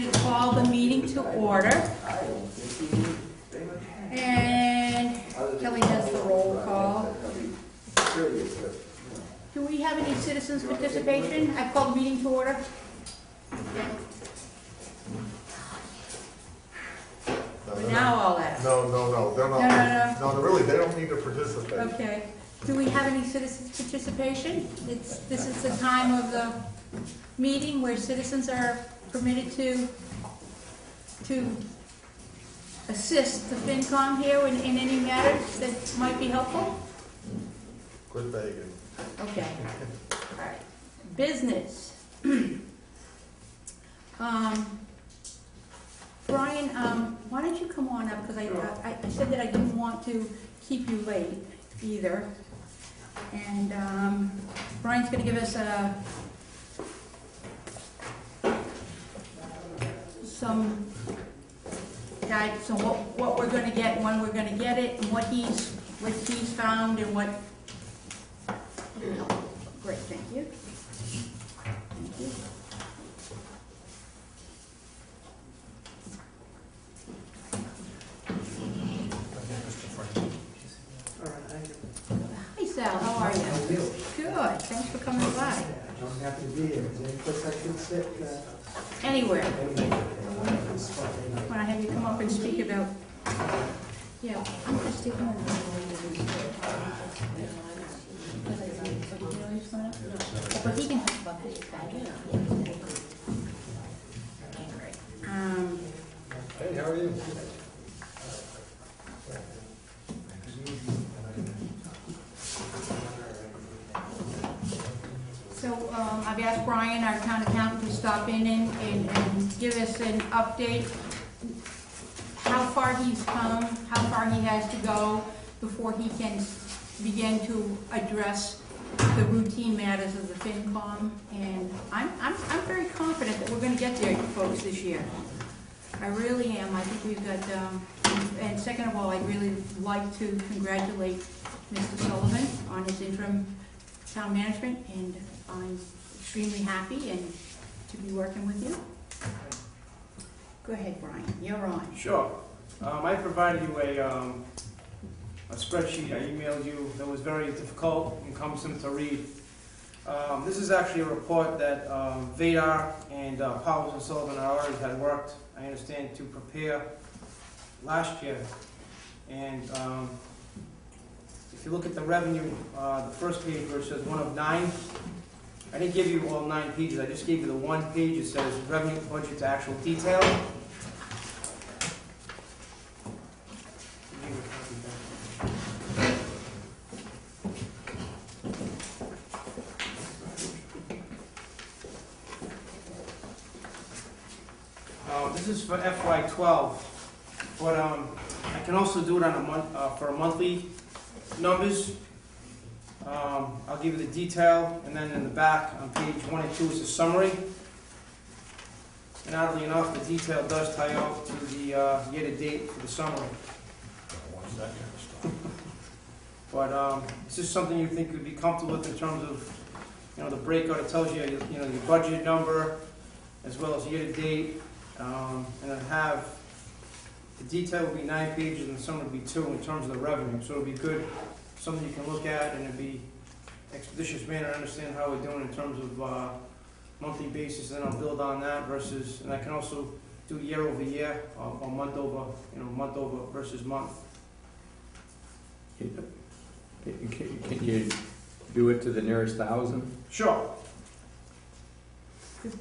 going to call the meeting to order. And Kelly does the roll call. Do we have any citizens participation? I call the meeting to order. Now I'll ask. No, they're not. No, really, they don't need to participate. Okay. Do we have any citizens participation? This is the time of the meeting where citizens are permitted to assist the FinCom here in any matters that might be helpful? Quit begging. Okay. All right. Business. Brian, why don't you come on up, because I said that I didn't want to keep you late either. And Brian's going to give us some guidance on what we're going to get, when we're going to get it, and what he's found, and what. Great, thank you. Thank you. Hi Sal, how are you? How are you? Good, thanks for coming by. I'm happy to be here. Is there any place I can sit? Anywhere. Anyway. Want to have you come up and speak about, yeah, I'm just taking on but he can talk about this. Hey, how are you? So I've asked Brian, our town accountant, to stop in and give us an update, how far he's come, how far he has to go before he can begin to address the routine matters of the FinCom. And I'm very confident that we're going to get there, folks, this year. I really am. I think we've got, and second of all, I'd really like to congratulate Mr. Sullivan on his interim town management, and I'm extremely happy and to be working with you. Go ahead, Brian. You're on. Sure. I provided you a spreadsheet I emailed you that was very difficult and cumbersome to read. This is actually a report that Vadar and Powers and Sullivan already had worked, I understand, to prepare last year. And if you look at the revenue, the first page where it says 1 of 9, I didn't give you all 9 pages. I just gave you the 1 page. It says revenue budget to actual detail. This is for FY12, but I can also do it on a month for a monthly numbers. I'll give you the detail, and then in the back on page 1 and 2 is a summary. And oddly enough, the detail does tie out to the year-to-date for the summary. But is this something you think you'd be comfortable with in terms of, the breakout? It tells you, your budget number as well as year-to-date. And I have the detail will be 9 pages, and the summary will be 2 in terms of the revenue. So it'll be good, something you can look at, and it'll be expeditious manner, understand how we're doing in terms of monthly basis. Then I'll build on that versus, and I can also do year over year or month over, month over versus month. Can you do it to the nearest 1,000? Sure. Good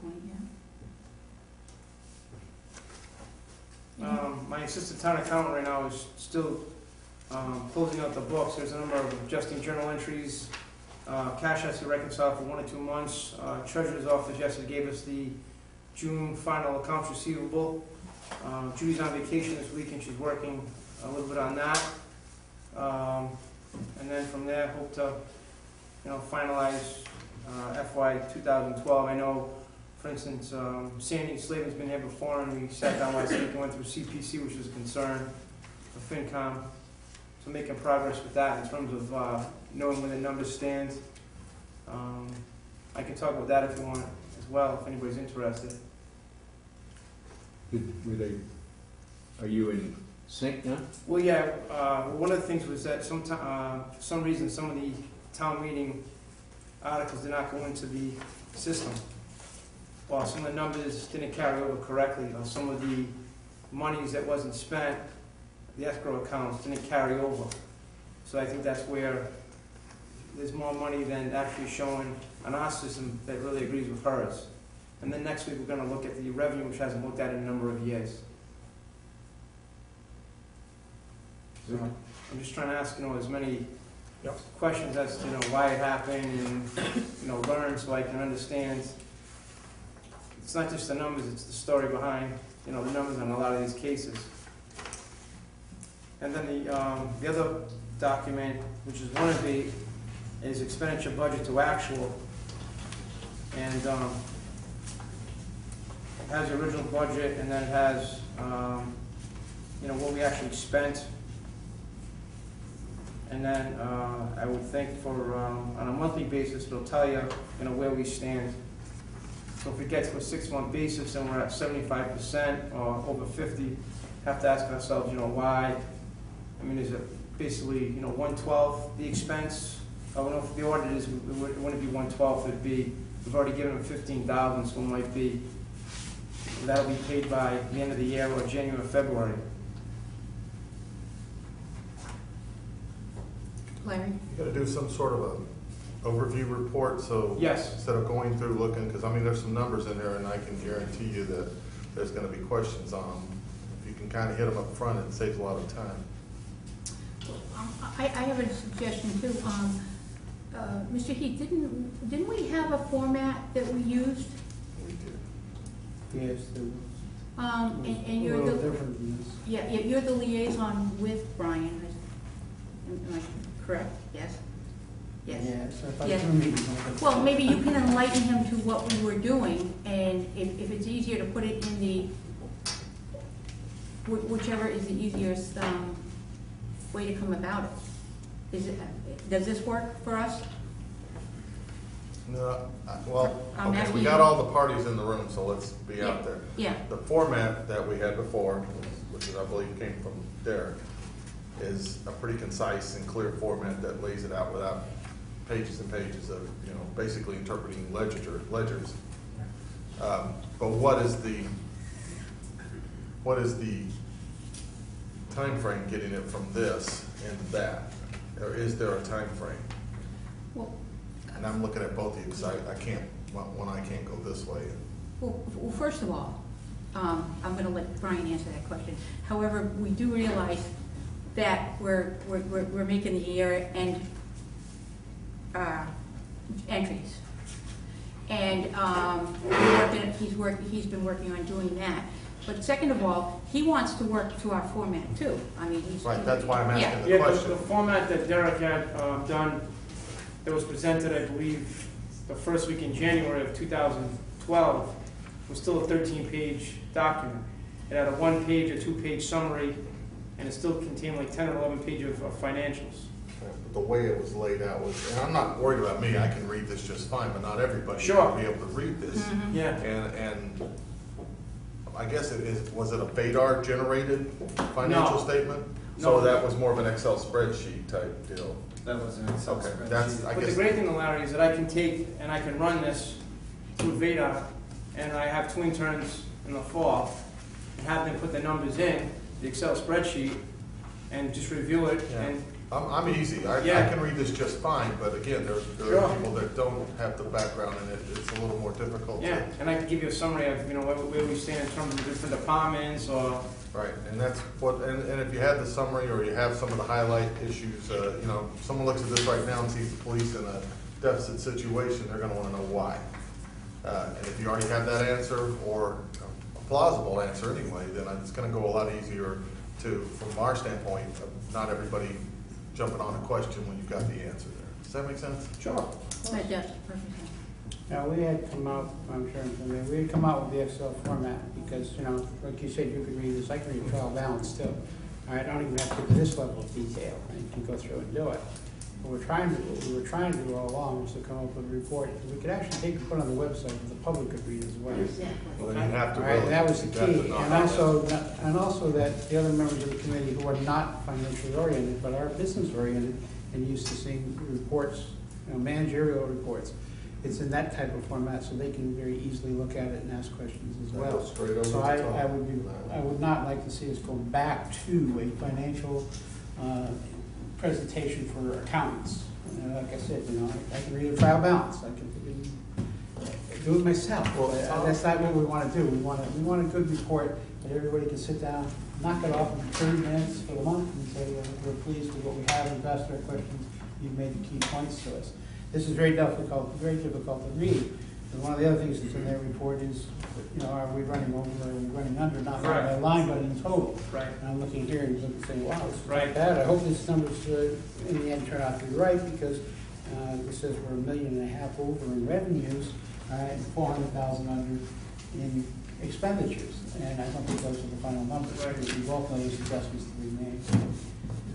point, yeah. My assistant town accountant right now is still closing out the books. There's a number of adjusting journal entries. Cash has to reconcile for 1 or 2 months. Treasurer's office yesterday gave us the June final accounts receivable. Judy's on vacation this week, and she's working a little bit on that. And then from there, hope to finalize FY 2012. I know, for instance, Sandy Slavin's been here before, and we sat down last week and went through CPC, which was a concern for FinCom. So making progress with that in terms of knowing where the numbers stand. I can talk about that if you want as well, if anybody's interested. Are you in sync now? Well, yeah, one of the things was that for some reason, some of the town meeting articles did not go into the system. Or some of the numbers didn't carry over correctly, or some of the monies that wasn't spent, the escrow accounts didn't carry over. So I think that's where there's more money than actually showing on our system that really agrees with hers. And then next week, we're gonna look at the revenue, which hasn't looked at in a number of years. So I'm just trying to ask, as many questions as to, why it happened and, learn so I can understand. It's not just the numbers, it's the story behind, the numbers on a lot of these cases. And then the other document, which is 1B, is expenditure budget to actual. And it has the original budget, and then it has, what we actually spent. And then I would think on a monthly basis, it'll tell you, where we stand. So if we get to a 6-month basis and we're at 75% or over 50, have to ask ourselves, why? I mean, is it basically, 1/12 the expense? I don't know if the audit is, it wouldn't be 1/12, it'd be, we've already given them 15,000, so it might be, that'll be paid by the end of the year or January or February. Larry? You gotta do some sort of a overview report, so. Yes. Instead of going through looking, because there's some numbers in there, and I can guarantee you that there's gonna be questions on them. If you can kind of hit them up front, it saves a lot of time. I have a suggestion too. Mr. Heath, didn't we have a format that we used? We do. Yes, there was. And A you're little the, different than this. yeah, you're the liaison with Brian. Am I correct? Yes? Yes. Yes, I thought Yes. you were meeting. Well, maybe you can enlighten him to what we were doing, and if it's easier to put it in the, whichever is the easiest way to come about it. Does this work for us? No, I'm okay, asking we you. got all the parties in the room, so let's be out there. Yeah. The format that we had before, which I believe came from Derek, is a pretty concise and clear format that lays it out without pages and pages of, basically interpreting ledgers. But what is the time frame getting it from this into that? Or is there a time frame? Well, And I'm looking at both of you because I can't go this way. well, first of all, I'm going to let Brian answer that question. However, we do realize that we're making the year-end entries, and he's been working on doing that. But second of all, he wants to work to our format too. I mean, Right, that's why I'm asking the Yeah, question. the format that Derek had done, that was presented, I believe, the first week in January of 2012, was still a 13-page document. It had a 1-page or 2-page summary, and it still contained like 10 or 11 pages of financials. But the way it was laid out was, and I'm not worried about me, I can read this just fine, but not everybody Sure. will be able to read this. Mhm. Yeah. And I guess was it a VADAR generated financial No. statement? No. So that was more of an Excel spreadsheet type deal. That was an Excel Okay, spreadsheet. that's, I But the guess, great thing, Larry, is that I can take and I can run this through VADA, and I have 2 interns in the fall, and have them put the numbers in the Excel spreadsheet, and just review it, Yeah. and I'm easy. I Yeah. can read this just fine, but again, there Sure. are people that don't have the background in it. It's a little more difficult. yeah, and I can give you a summary of, where we stand in terms of the different departments, or, Right, and that's what, and if you have the summary or you have some of the highlight issues, someone looks at this right now and sees the police in a deficit situation, they're gonna wanna know why. And if you already have that answer, or a plausible answer anyway, then it's gonna go a lot easier from our standpoint, of not everybody jumping on a question when you've got the answer there. Does that make sense? sure. That does, perfect sense. Now, we had come out, we had come out with the Excel format because, like you said, you could read this, I can read trial balance too. All right, I don't even have to get to this level of detail, I can go through and do it. What we were trying to do all along was to come up with a report that we could actually take and put on the website that the public could read as well. Well, then you have to All right, really. and that was the you have to key, knock and on also that the other members of the committee who are not financially oriented, but are business oriented and used to seeing reports, managerial reports, it's in that type of format, so they can very easily look at it and ask questions as That well. goes straight over So the I top. I would not like to see us go back to a financial, presentation for accountants. Like I said, I can read a trial balance, I can do it myself. Well, But Tom- that's not what we want to do. We want a good report that everybody can sit down, knock it off in 30 minutes for the month and say, we're pleased with what we have, we've asked our questions, you've made the key points to us. This is very difficult to read. And one of the other things that's in their report is, are we running over, are we running under, not line by line, but in total. Right. And I'm looking here and looking and saying, wow, this is Right. not bad. I hope these numbers in the end turn out to be right, because it says we're $1.5 million over in revenues, and 400,000 under in expenditures. And I don't think those are the final numbers. Right. We both know there's adjustments to be made.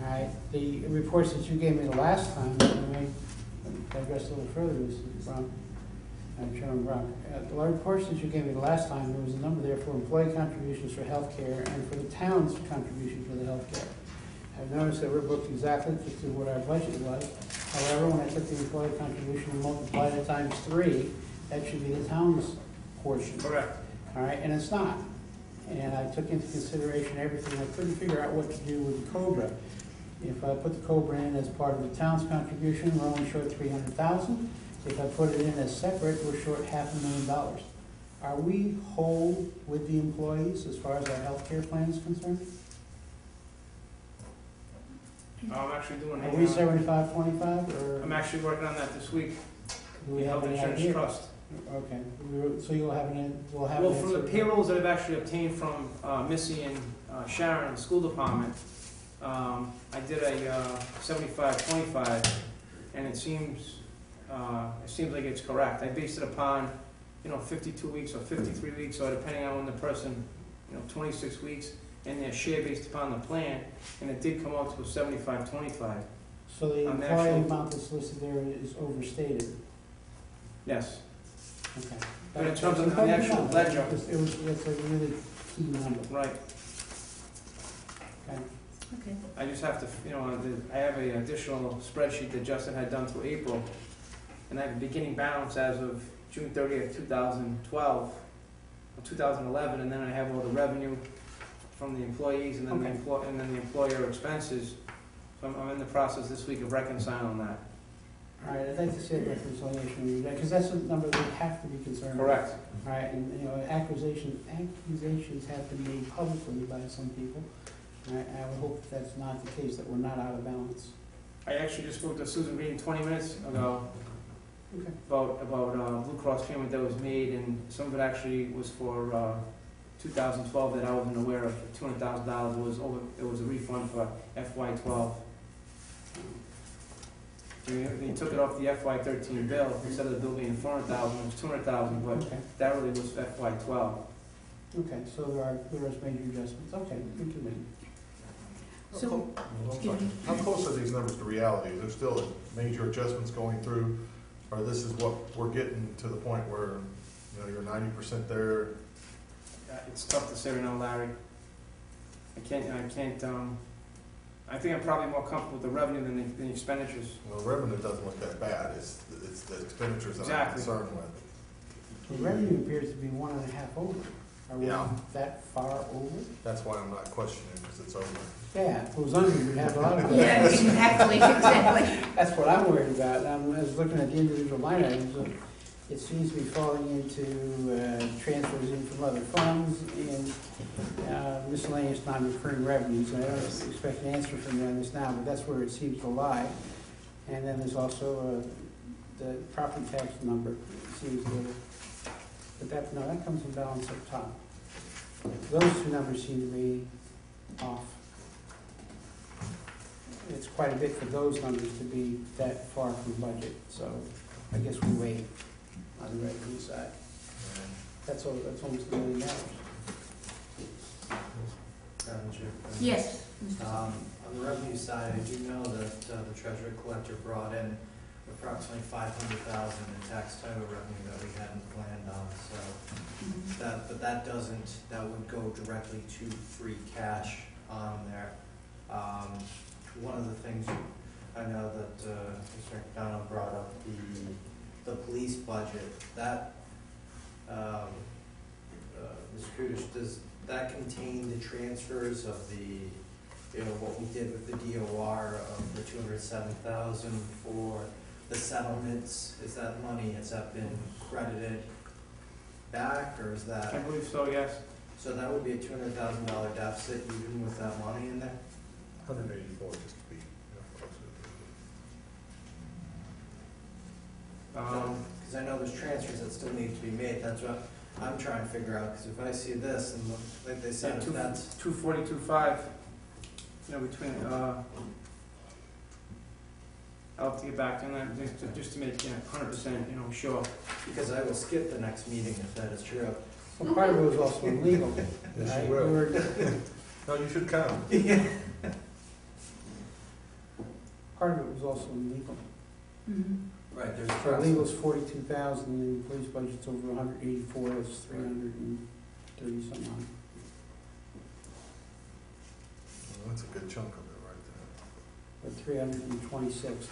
All right, the reports that you gave me the last time, let me digress a little further, this is from Chairman Brock. The reports that you gave me the last time, there was a number there for employee contributions for health care and for the town's contribution for the health care. I've noticed that we're booked exactly to what our budget was. However, when I took the employee contribution and multiplied it times 3, that should be the town's portion. Correct. All right, and it's not. And I took into consideration everything. I couldn't figure out what to do with the COBRA. If I put the COBRA in as part of the town's contribution, we're only short $300,000. If I put it in as separate, we're short $500,000. Are we whole with the employees as far as our health care plan is concerned? I'm actually doing Are we 75-25, or I'm actually working on that this week. do we have Health any Insurance idea? Trust. Okay, so we'll have an Well, from the answer. payrolls that I've actually obtained from Missy and Sharon in the school department, I did a 75-25, and it seems like it's correct. I based it upon, 52 weeks or 53 weeks, or depending on when the person, 26 weeks, and their share based upon the plan, and it did come out to a 75-25. So the on the employee actual- amount that's listed there is overstated. Yes. Okay. But in terms of the actual ledger. That's a really key number. Right. Okay. Okay. I just have to, I have an additional spreadsheet that Justin had done through April, and I have a beginning balance as of June 30th, 2012, or 2011, and then I have all the revenue from the employees and then the employer expenses. So I'm in the process this week of reconciling that. All right, I'd like to see a reconciliation, because that's a number we have to be concerned with. Correct. All right, and, accusations have been made publicly by some people. All right, I would hope that's not the case, that we're not out of balance. I actually just spoke to Susan Green 20 minutes ago Okay. about Blue Cross payment that was made, and some of it actually was for 2012 that I wasn't aware of. $200,000 it was a refund for FY12. They took it off the FY13 bill instead of the bill being $400,000, it was $200,000, but Okay, that really was FY12. okay, so there are major adjustments. Okay, good to me. So, excuse me. How close are these numbers to reality? Is there still major adjustments going through, or this is what we're getting to the point where, you're 90% there? It's tough to say right now, Larry. I can't, I think I'm probably more comfortable with the revenue than the expenditures. Well, the revenue doesn't look that bad, it's the expenditures that I'm Exactly. concerned with. The revenue appears to be 1.5 over. Are we Yeah. that far over? That's why I'm not questioning, because it's over. Yeah, if it was under, we'd have a lot of. Yeah, exactly. That's what I'm worried about. I was looking at the individual line items. It seems to be falling into transfers in from other funds and miscellaneous non-recurring revenues. And I don't expect an answer from you on this now, but that's where it seems to lie. And then there's also the property tax number. It seems to, but that comes in balance up top. Those two numbers seem to be off. It's quite a bit for those numbers to be that far from budget, so I guess we wait on the revenue side. That's almost $1 million. Madam Chair. Yes, Mr. On the revenue side, I do know that the treasurer collector brought in approximately 500,000 in tax title revenue that we hadn't planned on, so Mhm. that would go directly to free cash on there. One of the things I know that Mr. McDonald brought up, the police budget, that, Ms. Kudish, does that contain the transfers of what we did with the DOR of the 207,000 for the settlements? Is that money, has that been credited back, or is I that, believe so, yes. so that would be a $200,000 deficit even with that money in there? 184, just to be, closer. Because I know there's transfers that still need to be made, that's what I'm trying to figure out, because if I see this, and like they said, if that's, 242.5, between, I'll have to get back to that, just to make, 100%, sure. because I will skip the next meeting if that is true. Well, part of it was also illegal. Yes, right? you will. We were- No, you should come. Part of it was also illegal. Mhm. Right, there's. For legal's 42,000, and the police budget's over 184, it's 330 some odd. Well, that's a good chunk of it right there. Or 326,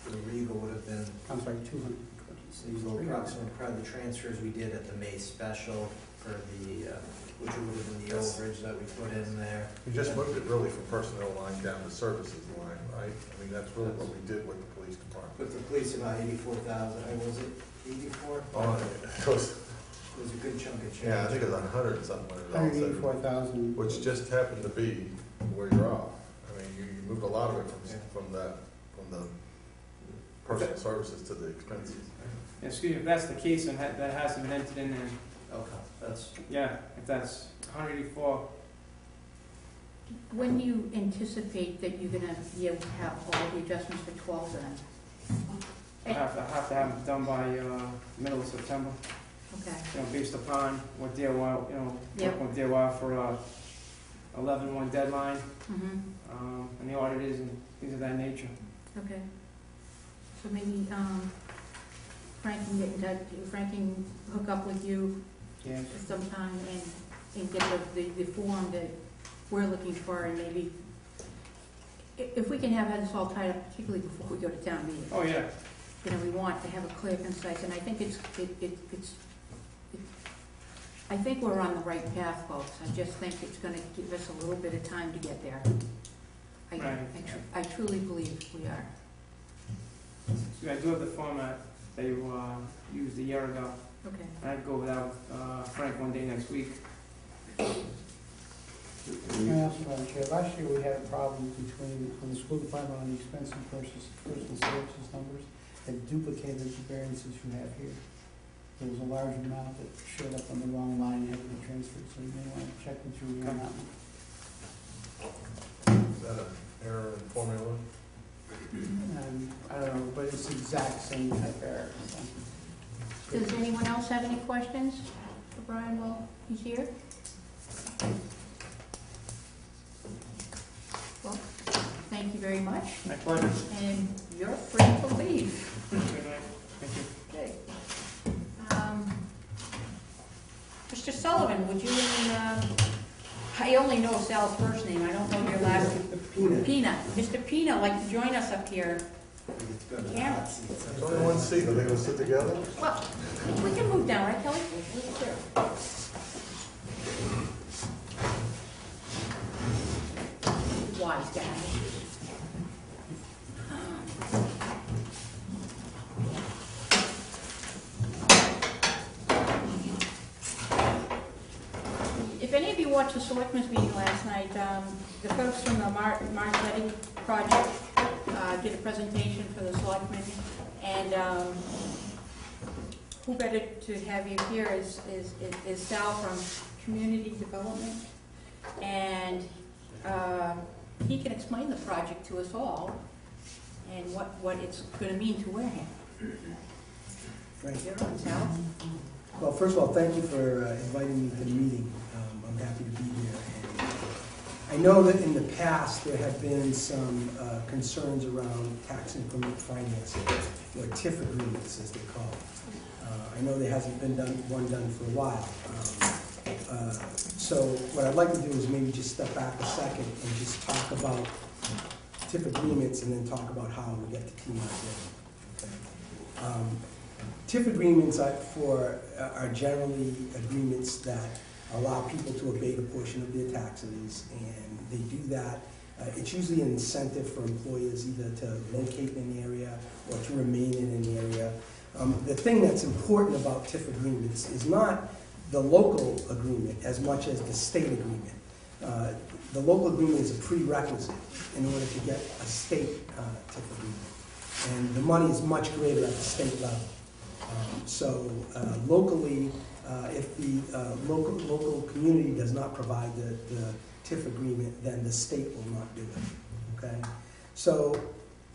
The legal would have been, I'm sorry, 226. legal approximately probably the transfers we did at the May special for the, which would have been the overage that we put in there. We just moved it really from personnel line down to services line, right? I mean, that's really what we did with the police department. With the police, about 84,000, was it 84? Oh, it was, It was a good chunk of change. yeah, I think it was 100 and something when it was all said and done. 184,000. Which just happened to be where you're off. I mean, you moved a lot of it from the personal services to the expenses. Excuse me, if that's the case, and that hasn't been entered in there, Okay, that's, yeah, if that's 184, When do you anticipate that you're gonna be able to have all the adjustments for 12 then? I have to have them done by, middle of September, Okay. based upon what DOI, Yep. work with DOI for, 11/1 deadline, Mm-hmm. and the auditors and things of that nature. Okay. So maybe, Frank can get in touch, Frank can hook up with you Yes. sometime and get the form that we're looking for, and maybe, if we can have this all tied up, particularly before we go to town meeting. Oh, yeah. We want to have a clear, concise, and I think I think we're on the right path, folks. I just think it's gonna give us a little bit of time to get there. Right. I truly believe we are. So I do have the format they used a year ago. Okay. I'd go over that with Frank one day next week. Can I ask you, Madam Chair, last year we had a problem on the school department on the expense and personal services numbers that duplicated the variances you have here. There was a large amount that showed up on the wrong line and had to be transferred, so you may want to check with you on that one. Is that an error in formula? I don't know, but it's the exact same type error. So. Does anyone else have any questions for Brian while he's here? Well, thank you very much, My pleasure. and you're free to leave. Good night. Thank you. Okay. Mr. Sullivan, would you, I only know Sal's first name, I don't know your last name. Pina. Mr. Pina, like to join us up here. Yeah. There's only one seat, are they gonna sit together? Well, we can move down, right, Kelly? Sure. Wise guy. If any of you watched the selectmen's meeting last night, the folks from the Marquetti project did a presentation for the selectmen, and who better to have you here is Sal from Community Development, and he can explain the project to us all and what it's going to mean to Wareham. Right. You're on, Sal. Well, first of all, thank you for inviting me to the meeting. I'm happy to be here. And I know that in the past, there have been some concerns around tax increment financing, or TIF agreements, as they're called. I know there hasn't been one done for a while. So what I'd like to do is maybe just step back a second and just talk about TIF agreements and then talk about how we get to TMI. Okay. TIF agreements are generally agreements that allow people to abate a portion of their taxes, and they do that. It's usually an incentive for employers either to locate in an area or to remain in an area. The thing that's important about TIF agreements is not the local agreement as much as the state agreement. The local agreement is a prerequisite in order to get a state TIF agreement. And the money is much greater at the state level. So locally, if the local community does not provide the TIF agreement, then the state will not do it. Okay? So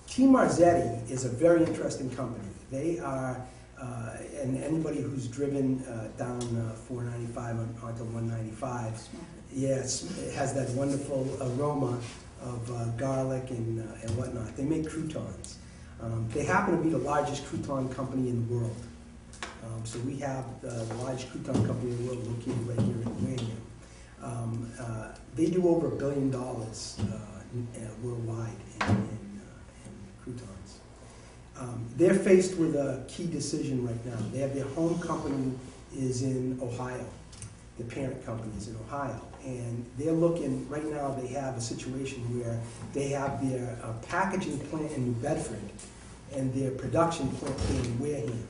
T. Marzetti is a very interesting company. They are, and anybody who's driven down 495 onto 195, yes, it has that wonderful aroma of garlic and whatnot. They make croutons. They happen to be the largest crouton company in the world. So we have the largest crouton company in the world located right here in Wareham. They do over $1 billion worldwide in croutons. They're faced with a key decision right now. They have their home company is in Ohio. The parent company is in Ohio. And they're looking, right now they have a situation where they have their packaging plant in New Bedford and their production plant in Wareham.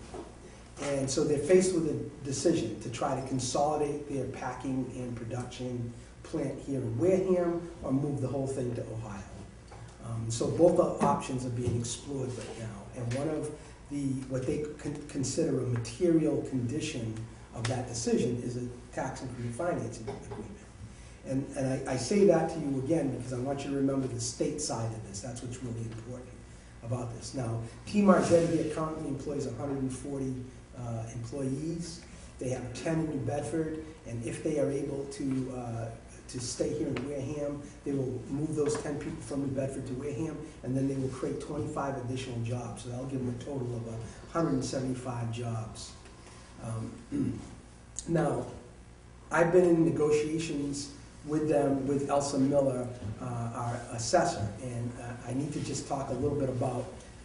And so they're faced with a decision to try to consolidate their packing and production plant here in Wareham or move the whole thing to Ohio. So both options are being explored right now. And one of what they consider a material condition of that decision is a tax increment financing agreement. And I say that to you again because I want you to remember the state side of this. That's what's really important about this. Now, T. Marzetti currently employs 140 employees. They have 10 in New Bedford, and if they are able to stay here in Wareham, they will move those 10 people from New Bedford to Wareham, and then they will create 25 additional jobs. So that'll give them a total of 175 jobs. Now, I've been in negotiations with them, with Elsa Miller, our assessor, and I need to just talk a little bit about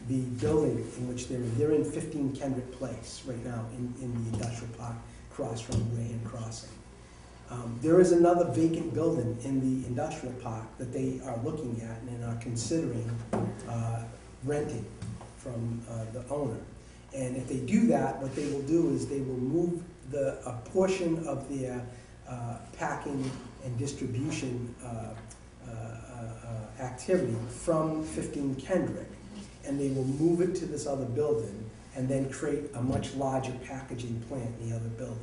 the building in which they're in. They're in 15 Kendrick Place right now in the industrial park across from Wareham Crossing. There is another vacant building in the industrial park that they are looking at and are considering renting from the owner. And if they do that, what they will do is they will move a portion of their packing and distribution activity from 15 Kendrick, and they will move it to this other building and then create a much larger packaging plant in the other building.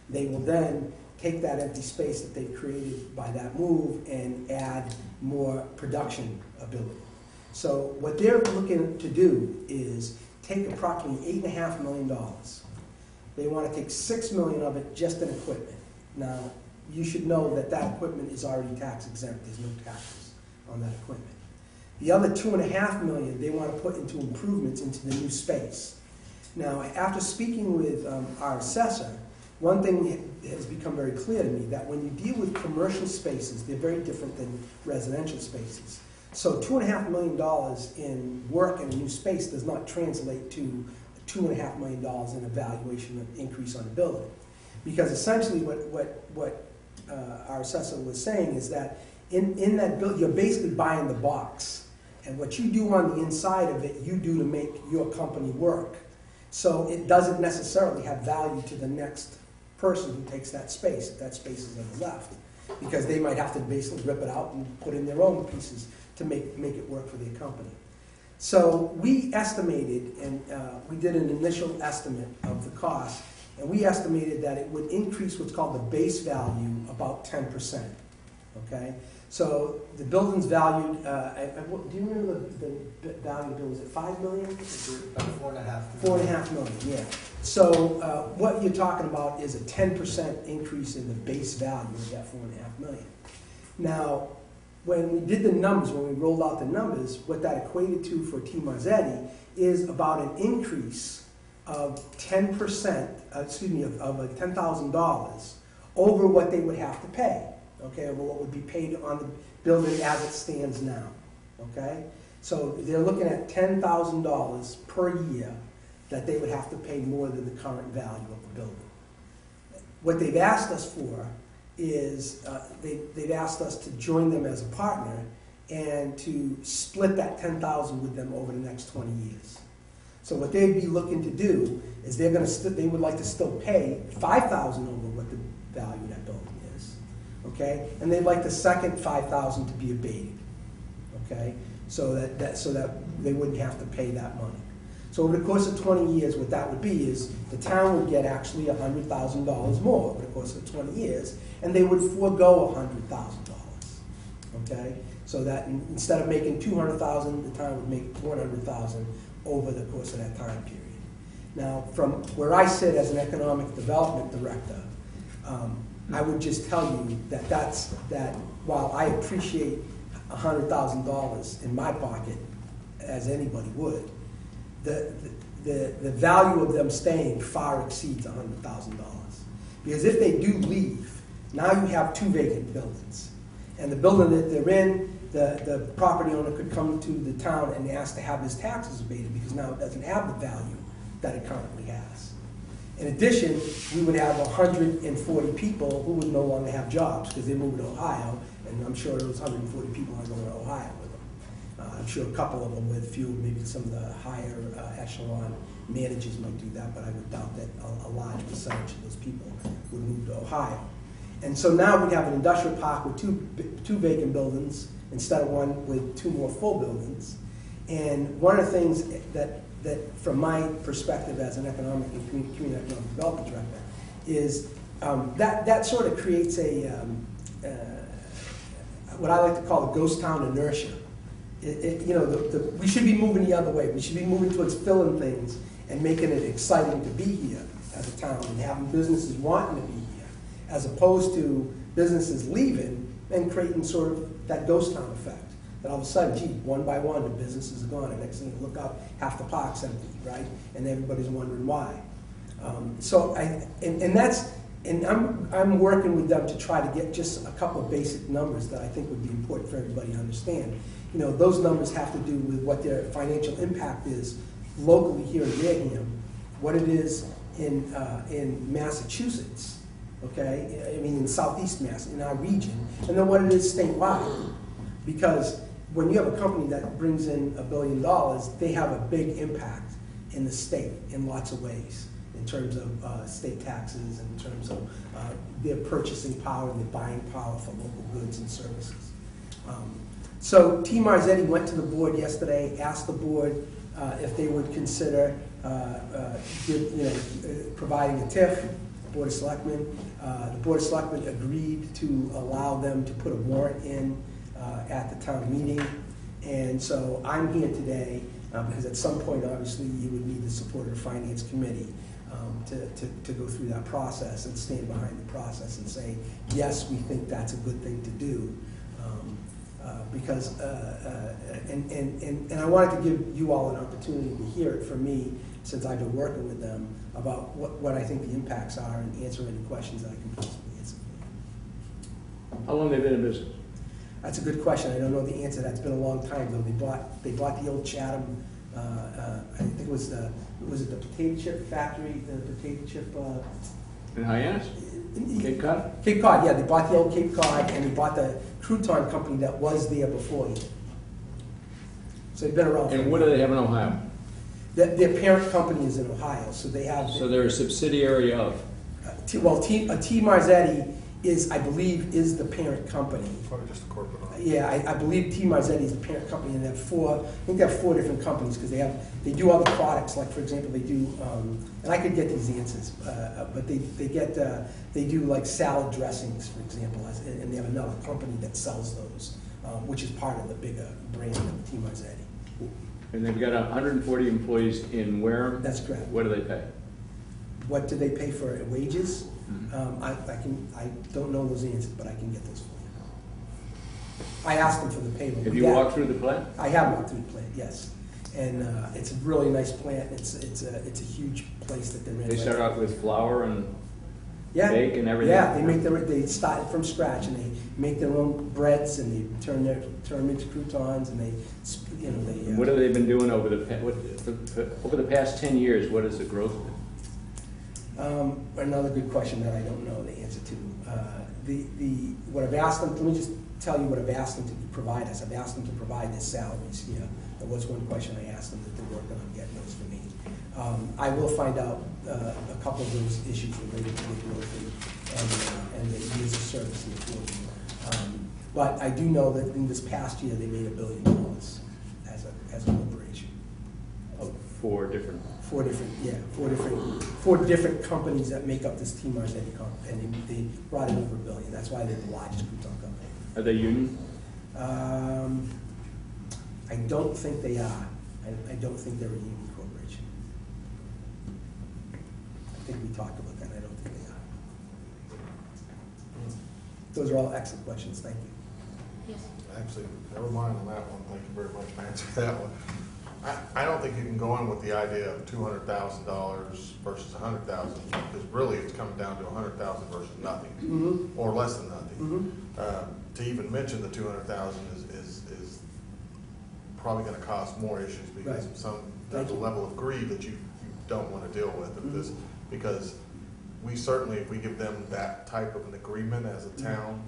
They will then take that empty space that they've created by that move and add more production ability. So what they're looking to do is take approximately $8.5 million. They want to take $6 million of it just in equipment. Now, you should know that that equipment is already tax exempt. There's no taxes on that equipment. The other $2.5 million they want to put into improvements into the new space. Now, after speaking with our assessor, one thing has become very clear to me, that when you deal with commercial spaces, they're very different than residential spaces. So $2.5 million in work in a new space does not translate to $2.5 million in a valuation increase on a building. Because essentially what our assessor was saying is that in that building, you're basically buying the box. And what you do on the inside of it, you do to make your company work. So it doesn't necessarily have value to the next person who takes that space, if that space is on the left. Because they might have to basically rip it out and put in their own pieces to make it work for their company. So we estimated, and we did an initial estimate of the cost, and we estimated that it would increase what's called the base value about 10%. Okay? So the building's valued, do you remember the value of the building? Was it $5 million? About $4.5 million. $4.5 million, yeah. So what you're talking about is a 10% increase in the base value of that $4.5 million. Now, when we did the numbers, when we rolled out the numbers, what that equated to for T. Marzetti is about an increase of 10%, of like $10,000 over what they would have to pay, okay, over what would be paid on the building as it stands now, okay? So they're looking at $10,000 per year that they would have to pay more than the current value of the building. What they've asked us for is, they've asked us to join them as a partner and to split that $10,000 with them over the next 20 years. So what they'd be looking to do is they would like to still pay $5,000 over what the value of that building is, okay? And they'd like the second $5,000 to be abated, okay? So that they wouldn't have to pay that money. So over the course of 20 years, what that would be is the town would get actually $100,000 more over the course of 20 years, and they would forego $100,000, okay? So that instead of making $200,000, the town would make $100,000 over the course of that time period. Now, from where I sit as an economic development director, I would just tell you that while I appreciate $100,000 in my pocket, as anybody would, the value of them staying far exceeds $100,000. Because if they do leave, now you have 2 vacant buildings. And the building that they're in, the property owner could come to the town and ask to have his taxes abated because now it doesn't have the value that it currently has. In addition, we would have 140 people who would no longer have jobs because they moved to Ohio, and I'm sure those 140 people are going to Ohio with them. I'm sure a couple of them with few, maybe some of the higher echelon managers might do that, but I would doubt that a large percentage of those people would move to Ohio. And so now we have an industrial park with two vacant buildings instead of one with 2 more full buildings. And one of the things that from my perspective as an economic and community economic development director is that sort of creates a what I like to call a ghost town inertia. We should be moving the other way. We should be moving towards filling things and making it exciting to be here as a town and having businesses wanting to be here, as opposed to businesses leaving and creating sort of that ghost town effect. That all of a sudden, gee, one by one, the businesses are gone, and next thing you look up, half the park's empty, right? And everybody's wondering why. I'm working with them to try to get just a couple of basic numbers that I think would be important for everybody to understand. You know, those numbers have to do with what their financial impact is locally here in Wareham, what it is in Massachusetts, okay? I mean, in Southeast Mass, in our region, and then what it is statewide. Because when you have a company that brings in $1 billion, they have a big impact in the state in lots of ways, in terms of state taxes, in terms of their purchasing power and their buying power for local goods and services. So T. Marzetti went to the board yesterday, asked the board if they would consider providing a TIF, the Board of Selectmen. The Board of Selectmen agreed to allow them to put a warrant in at the town meeting. And so I'm here today because at some point, obviously, you would need the support of the Finance Committee to go through that process and stand behind the process and say, yes, we think that's a good thing to do. Because I wanted to give you all an opportunity to hear it from me, since I've been working with them, about what I think the impacts are and answer any questions that I can possibly answer. How long have they been in business? That's a good question. I don't know the answer. That's been a long time though. They bought the old Chatham. I think it was the potato chip factory, the potato chip. In Hyannis? Cape Cod? Cape Cod, yeah. They bought the old Cape Cod, and they bought the crouton company that was there before you. So they've been around. And what do they have in Ohio? Their parent company is in Ohio, so they have. So they're a subsidiary of? T. Marzetti is, I believe, is the parent company. Probably just a corporate office. Yeah, I believe T. Marzetti is the parent company, and they have I think they have 4 different companies, because they do other products, like for example, they do, and I could get these answers, but they do like salad dressings, for example, and they have another company that sells those, which is part of the bigger brand of T. Marzetti. And they've got 140 employees in Wareham? That's correct. What do they pay? What do they pay for wages? Mm-hmm. I don't know those answers, but I can get those for you. I asked them for the payment. Have you walked through the plant? I have walked through the plant, yes. And it's a really nice plant. It's a huge place that they're in. They start off with flour and Yeah. bake and everything? Yeah, they start from scratch and they make their own breads and they turn them into croutons and they. What have they been doing over the past 10 years? What has the growth been? Another good question that I don't know the answer to. What I've asked them, let me just tell you what I've asked them to provide us. I've asked them to provide their salaries here. That was one question I asked them that they're working on getting those for me. I will find out a couple of those issues related to the growth and the years of service in the field. But I do know that in this past year, they made $1 billion as a corporation. Oh, four different Four different companies that make up this T. Marzetti company, and they brought in over $1 billion. That's why they're the largest crouton company. Are they union? I don't think they are. I don't think they're a union corporation. I think we talked about that. I don't think they are. Those are all excellent questions. Thank you. Yes. Actually, never mind on that one. Thank you very much for answering that one. I don't think you can go in with the idea of $200,000 versus $100,000, because really it's coming down to $100,000 versus nothing, or less than nothing. To even mention the $200,000 is probably going to cause more issues, because there's a level of greed that you don't want to deal with at this, because we certainly, if we give them that type of an agreement as a town,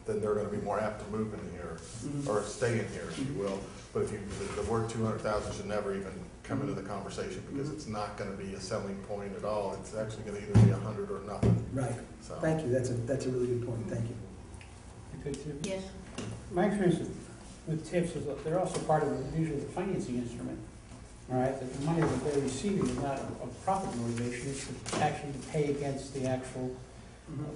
then they're going to be more apt to move in here or stay in here, if you will. But if the word 200,000 should never even come into the conversation, because it's not going to be a selling point at all. It's actually going to either be 100 or nothing. Right. So. Thank you. That's a really good point. Thank you. Yes. My experience with TIFs is that they're also part of usually the financing instrument. All right, that the money that they're receiving is not a profit motivation, it's actually to pay against the actual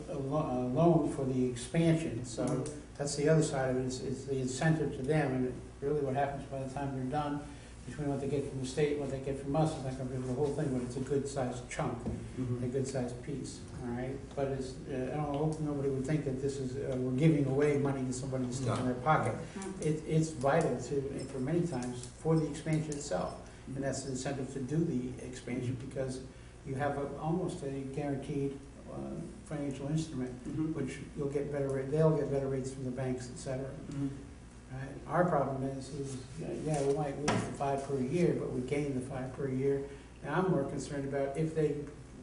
loan for the expansion. So that's the other side of it, is the incentive to them, and really what happens by the time they're done, between what they get from the state and what they get from us, is not going to be the whole thing, but it's a good-sized chunk, a good-sized piece, all right? But it's, I hope nobody would think that this is, we're giving away money to somebody to stick in their pocket. It's vital for many times, for the expansion itself, and that's the incentive to do the expansion, because you have almost a guaranteed financial instrument, which you'll get better rate, they'll get better rates from the banks, et cetera. Right. Our problem is yeah, we might lose the 5 per year, but we gain the 5 per year. Now I'm more concerned about if they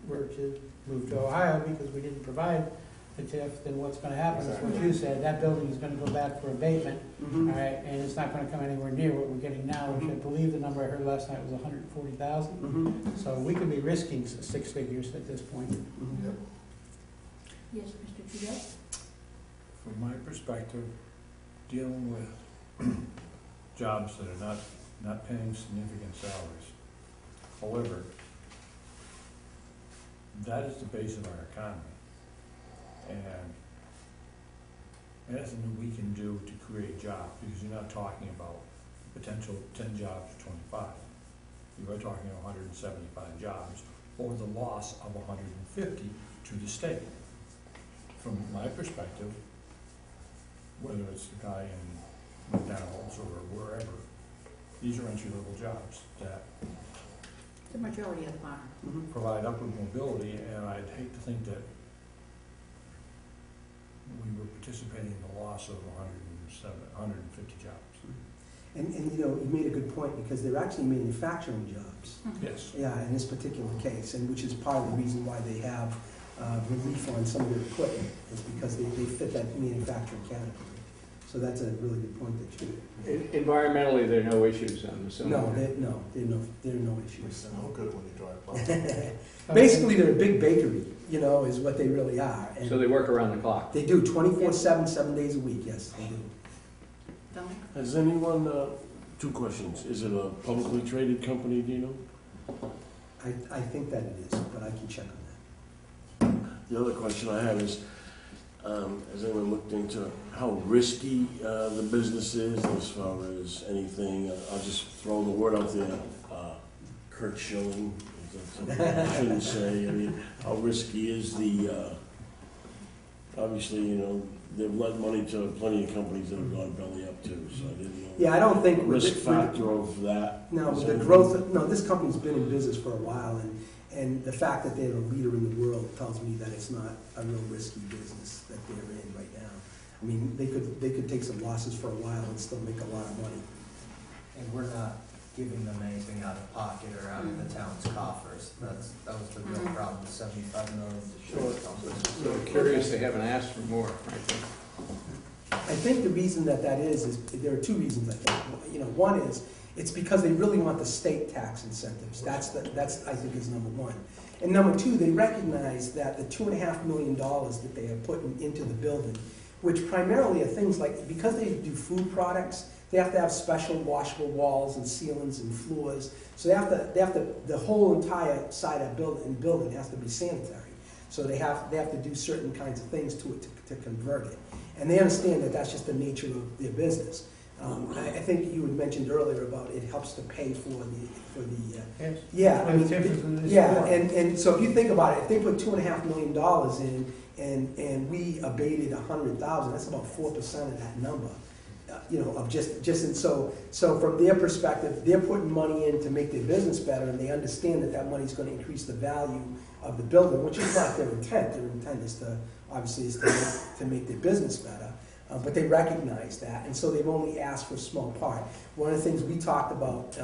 were to move to Ohio because we didn't provide the TIF, then what's going to happen is what you said, that building is going to go back for abatement, all right, and it's not going to come anywhere near what we're getting now, which I believe the number I heard last night was 140,000. So we could be risking 6 figures at this point. Yep. Yes, Mr. Trudeau? From my perspective, dealing with jobs that are not paying significant salaries. However, that is the base of our economy. And anything that we can do to create jobs, because you're not talking about potential 10 jobs or 25. You are talking 175 jobs, or the loss of 150 to the state. From my perspective, whether it's the guy in McDonald's or wherever, these are entry-level jobs that The majority of them are. provide upward mobility, and I'd hate to think that we were participating in the loss of 150 jobs. And you made a good point, because they're actually manufacturing jobs. Yes. Yeah, in this particular case, and which is part of the reason why they have relief on some of their equipment, is because they fit that manufacturing category. So that's a really good point that you. Environmentally, there are no issues on the No, there are no issues. It's no good when you drive by. Basically, they're a big bakery, is what they really are. And So they work around the clock. they do 24/7, 7 days a week. Yes, they do. Dominic? Has anyone, 2 questions. Is it a publicly traded company, do you know? I think that it is, but I can check on that. The other question I have is, has anyone looked into how risky the business is as far as anything? I'll just throw the word out there, Kurt Schilling. Is that something I shouldn't say? I mean, how risky is the, obviously, they've lent money to plenty of companies that have gone belly up too, so I didn't know. Yeah, I don't think. The risk factor of that. No, is with the anything- growth, no, this company's been in business for a while, and the fact that they're a leader in the world tells me that it's not a real risky business that they're in right now. I mean, they could take some losses for a while and still make a lot of money. And we're not giving them anything out of pocket or out of the town's coffers. That was the real problem, the 75 million to short companies. So curious, they haven't asked for more, frankly. I think the reason that is there are two reasons, I think. You know, one is, it's because they really want the state tax incentives. That's I think is number one. And number two, they recognize that the $2.5 million that they have put into the building, which primarily are things like, because they do food products, they have to have special washable walls and ceilings and floors. So they have to, the whole entire side of building has to be sanitary. So they have to do certain kinds of things to it to convert it. And they understand that that's just the nature of their business. I think you had mentioned earlier about it helps to pay for the Yes. yeah, I mean, Yeah, and so if you think about it, if they put $2.5 million in and we abated 100,000, that's about 4% of that number. You know, of just and so from their perspective, they're putting money in to make their business better, and they understand that money is going to increase the value of the building, which is not their intent. Their intent is to make their business better. But they recognize that, and so they've only asked for a small part. One of the things we talked about,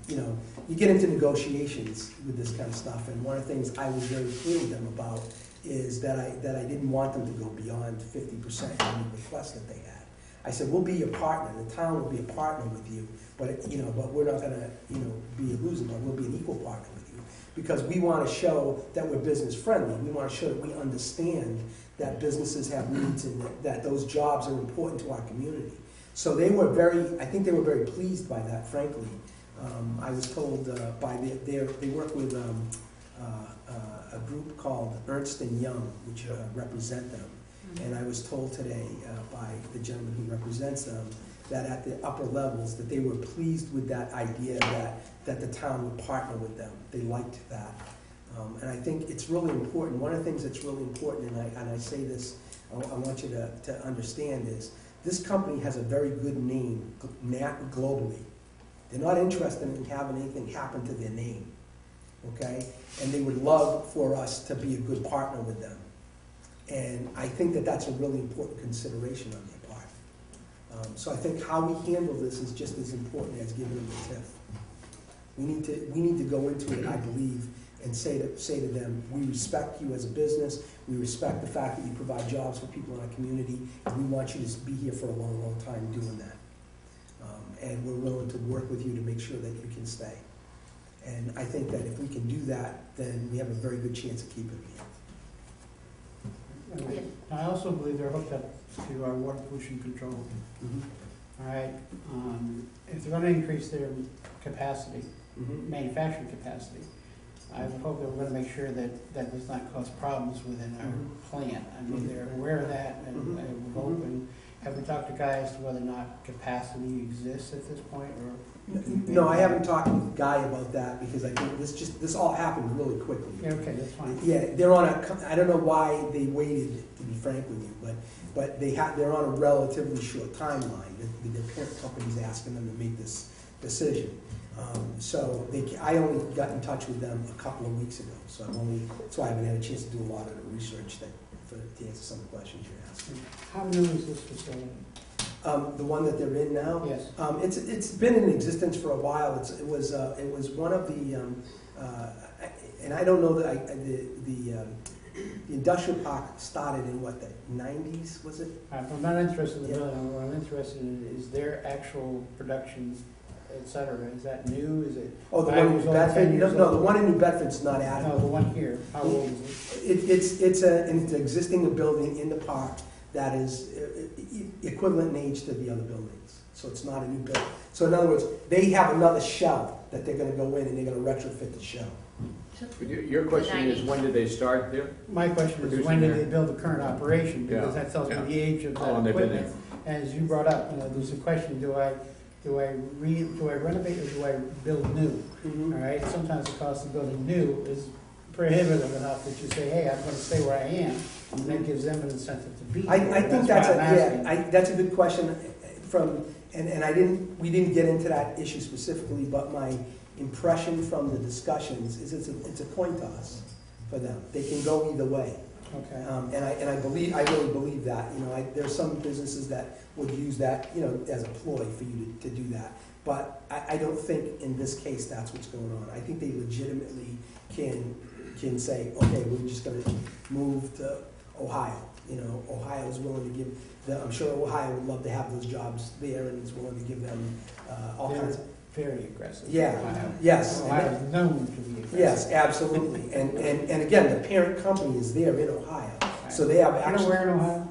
you know, you get into negotiations with this kind of stuff, and one of the things I was very clear with them about is that I didn't want them to go beyond 50% of the request that they had. I said, we'll be your partner. The town will be a partner with you, but we're not going to, be a loser, but we'll be an equal partner with you, because we want to show that we're business friendly. We want to show that we understand that businesses have needs and that those jobs are important to our community. So they were I think they were very pleased by that, frankly. I was told they work with a group called Ernst & Young, which represent them. And I was told today by the gentleman who represents them that at the upper levels that they were pleased with that idea that the town would partner with them. They liked that. And I think it's really important. One of the things that's really important, and I say this, I want you to understand, is this company has a very good name globally. They're not interested in having anything happen to their name, okay? And they would love for us to be a good partner with them. And I think that that's a really important consideration on their part. So I think how we handle this is just as important as giving them the TIF. We need to go into it, I believe, and say to them, we respect you as a business, we respect the fact that you provide jobs for people in our community, and we want you to be here for a long, long time doing that. And we're willing to work with you to make sure that you can stay. And I think that if we can do that, then we have a very good chance of keeping you. Okay. I also believe they're hooked up to our water pollution control. Mm-hmm. All right, if they're going to increase their capacity, Mm-hmm. manufacturing capacity, I would hope that we're going to make sure that does not cause problems within our plant. I mean, they're aware of that, and I would hope. And have we talked to Guy as to whether or not capacity exists at this point, or? No, I haven't talked to Guy about that, because I think this all happened really quickly. Yeah, okay, that's fine. Yeah, they're on I don't know why they waited, to be frank with you, but they're on a relatively short timeline. The parent company's asking them to make this decision. So I only got in touch with them a couple of weeks ago, so that's why I haven't had a chance to do a lot of the research to answer some of the questions you're asking. How new is this facility? The one that they're in now? Yes. It's been in existence for a while. It was one of the, and I don't know that the industrial park started in what, the 90s, was it? I'm not interested in the building. What I'm interested in is their actual production, et cetera. Is that new? Is it? Oh, the one in New Bedford? No, the one in New Bedford's not adequate. No, the one here. How old is it? It's an existing building in the park that is equivalent in age to the other buildings. So it's not a new building. So in other words, they have another shell that they're going to go in and they're going to retrofit the shell. Your question is, when did they start there? My question is, when did they build the current operation? Because that tells me the age of that equipment. As you brought up, there's a question: do I renovate or do I build new? Mm-hmm. All right. Sometimes the cost of building new is prohibitive enough that you say, hey, I'm gonna stay where I am, and that gives them an incentive to be. I there. think That's that's why a, I'm asking. yeah, that's a good question from, and we didn't get into that issue specifically, but my impression from the discussions is it's a coin toss for them. They can go either way. Okay. And I really believe that, you know, there's some businesses that would use that, you know, as a ploy for you to do that. But I don't think in this case that's what's going on. I think they legitimately can say, okay, we're just gonna move to Ohio. You know, Ohio is willing to give, I'm sure Ohio would love to have those jobs there and is willing to give them all They're kinds of. very aggressive. Yeah, Ohio. yes. Ohio is known to be aggressive. Yes, absolutely. And again, the parent company is there in Ohio. So they have You know actually. where in Ohio?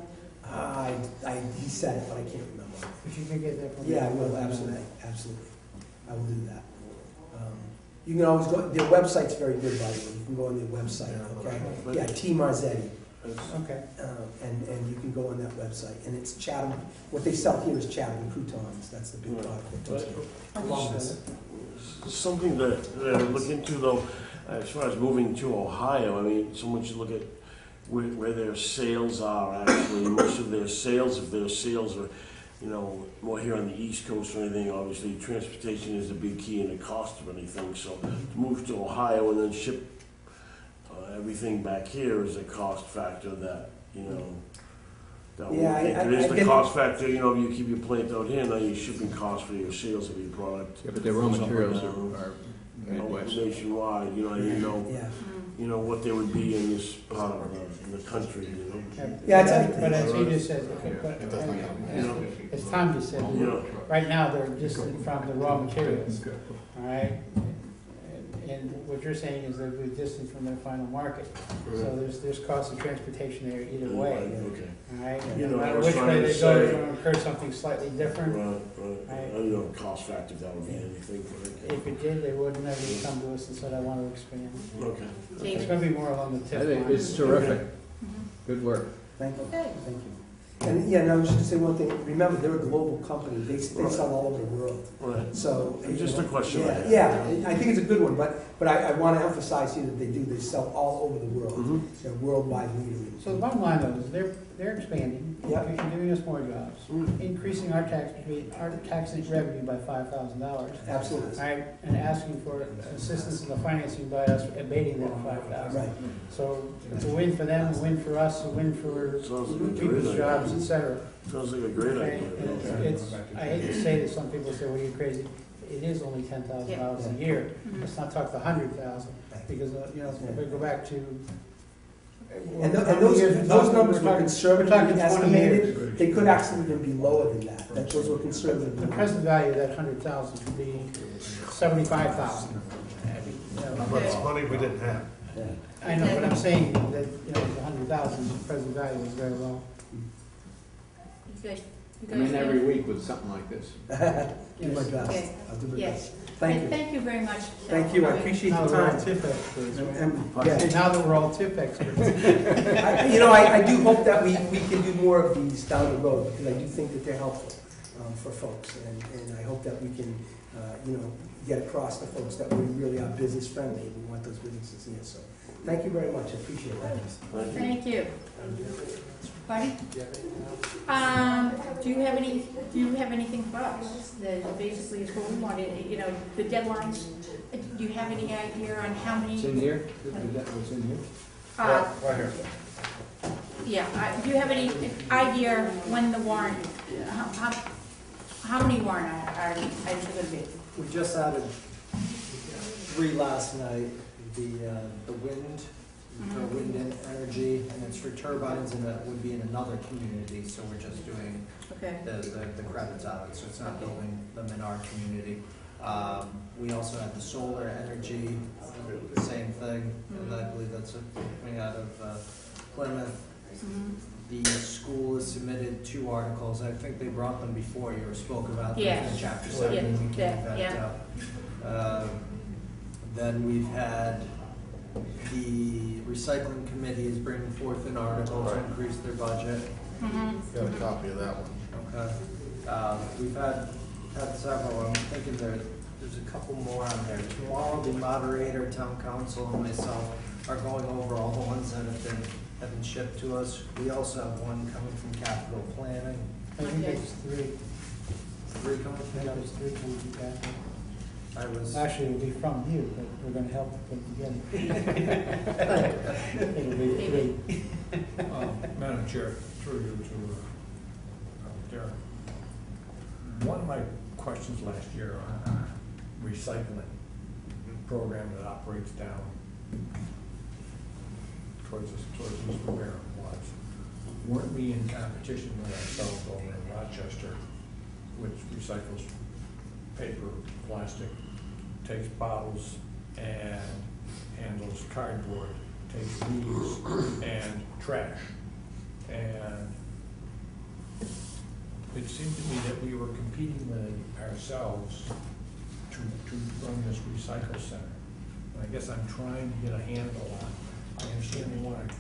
He said it, but I can't remember. If you can get that from me. Yeah, I will, absolutely, absolutely. I will do that. You can always go, their website's very good, by the way. You can go on their website, okay? Yeah, T. Marzetti. Okay. And you can go on that website. And it's Chatham, what they sell here is Chatham croutons. That's the big product. Something that I look into though, as far as moving to Ohio, I mean, someone should look at where their sales are actually. Most of their sales, if their sales are, you know, more here on the East Coast or anything, obviously transportation is a big key in the cost of anything. So to move to Ohio and then ship everything back here is a cost factor that, you know, that Yeah, it is the cost factor, you know, if you keep your plant out here, now your shipping costs for your sales of your product. Yeah, but their raw materials Something are you know, Midwest. nationwide, you know, I didn't know, Yeah. you know, what they would be in this part of the country, you know. Yeah, it's- But as he just said, okay, but, You know, as Tom just said, you know, right now they're distant from the raw materials, all right? And what you're saying is they're distant from their final market. So there's cost of transportation there either way, okay. all right? You know, No I matter was which trying way to they go, say- it's gonna occur something slightly different. Right. I don't know, cost factor, if that would be anything for it. If it did, they would never come to us and said, I want to expand. Okay. It's David? gonna be more along the I tip think line. it's terrific. Good work. Thank you. Okay. Thank you. And, yeah, and I was just gonna say one thing. Remember, they're a global company. They sell all over the world. Right. So. Just a question I Yeah, had. yeah, I think it's a good one, but I want to emphasize here that they sell all over the world. Mhm. They're a worldwide leader. So the bottom line though is they're expanding, Yeah. giving us more jobs, increasing our tax revenue by $5,000. Absolutely. All right, and asking for assistance in the financing by us abating that $5,000. Right. So it's a win for them, a win for us, a win for Sounds like a great people's idea. jobs, et cetera. Sounds like a great Okay, idea. and I hate to say this, some people say, well, you're crazy. It is only $10,000 a year. Let's not talk the 100,000, because, you know, if we go back to. And how many years we're those talking- numbers we're were talking conservatively 20 years. estimated. They could actually even be lower than that. Those were conservative. The present value of that 100,000 could be 75,000. But it's money we didn't have. I know, but I'm saying that, you know, the 100,000, the present value is very low. You guys, I'm in every week with something like this. Do my best. Yes. I'll do my Yes. best. Thank you. Thank you very much. Thank you. I appreciate Now the that we're all time. tip experts, right? Yeah. Now that we're all tip experts. I do hope that we can do more of these down the road, because I do think that they're helpful for folks. And I hope that we can, get across to folks that we really are business friendly, and we want those businesses here. So thank you very much. I appreciate it. Thank you. Buddy? Do you have anything for us? That basically is what we wanted, you know, the deadlines. Do you have any idea on how many? It's in here? Is that what's in here? Right here. Yeah, do you have any idea when the warrant, how many warrant items are going to be? We just added 3 last night, the wind, the wind and energy, and it's for turbines, and that would be in another community, so we're just doing Okay. the credits out of it, so it's not building them in our community. We also have the solar energy, same thing, and I believe that's coming out of Plymouth. The school has submitted 2 articles. I think they brought them before you spoke about them Yes. in Chapter 7. We can vet Yeah. out. Then we've had the recycling committee is bringing forth an article to increase their budget. Got a copy of that one. Okay. We've had several. I'm thinking there's a couple more on there. Tomorrow, the moderator, town council, and myself are going over all the ones that have been shipped to us. We also have one coming from capital planning. I think Okay. it's three. 3 coming I from think capital. there's three coming from capital. I was. Actually, it'll be from you, but we're gonna help put it together. It'll be three. Madam Chair, through you to Derek. One of my questions last year on recycling program that operates down towards East Wareham was, weren't we in competition with ourselves over in Rochester, which recycles paper, plastic, takes bottles and handles cardboard, takes leaves and trash. And it seemed to me that we were competing with ourselves to run this recycle center. And I guess I'm trying to get a handle on, I understand they want to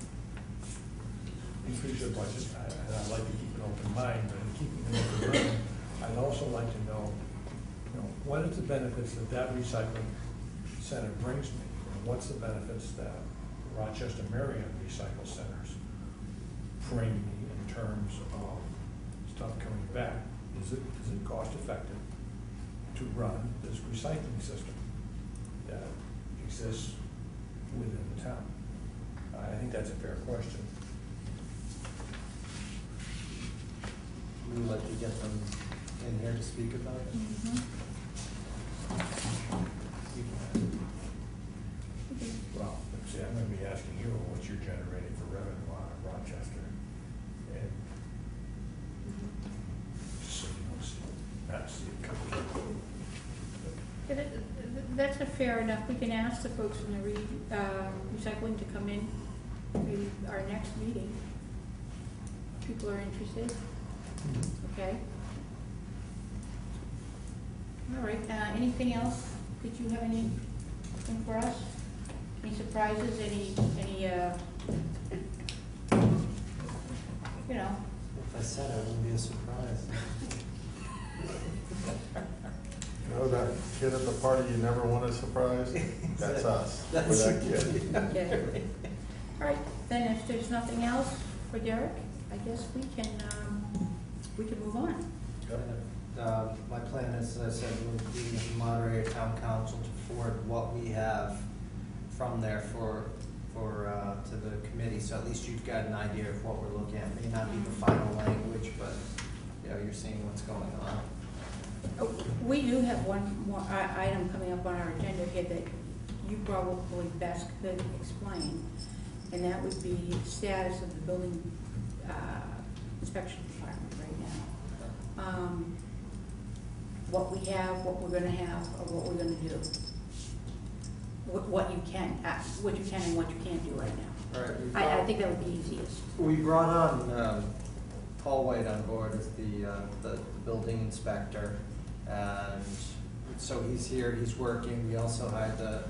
increase their budget, and I'd like to keep an open mind, but in keeping an open mind, I'd also like to know, what is the benefits that that recycling center brings me? And what's the benefits that Rochester Marion recycle centers bring me in terms of stuff coming back? Is it cost effective to run this recycling system that exists within the town? I think that's a fair question. We would like to get them in here to speak about it. Mhm. Well, let's see, I'm gonna be asking you what you're generating for revenue out of Rochester. And just so you don't see, not see it coming. That's a fair enough. We can ask the folks from the recycling to come in to our next meeting. People are interested. Okay. All right, anything else? Did you have anything for us? Any surprises, any, If I said it, it wouldn't be a surprise. You know that kid at the party you never wanted surprised? That's us. We're That's that kid. okay. All right, then if there's nothing else for Derek, I guess we can move on. My plan is, as I said, would be to moderate town council to forward what we have from there to the committee, so at least you've got an idea of what we're looking at. May not be the final language, but you're seeing what's going on. Oh, we do have one more item coming up on our agenda here that you probably best could explain, and that would be status of the building inspection department right now. What we have, what we're gonna have, or what we're gonna do. What you can and what you can't do right now. All right, I think that would be easiest. we brought on Paul White on board as the building inspector, and so he's here, he's working. We also had a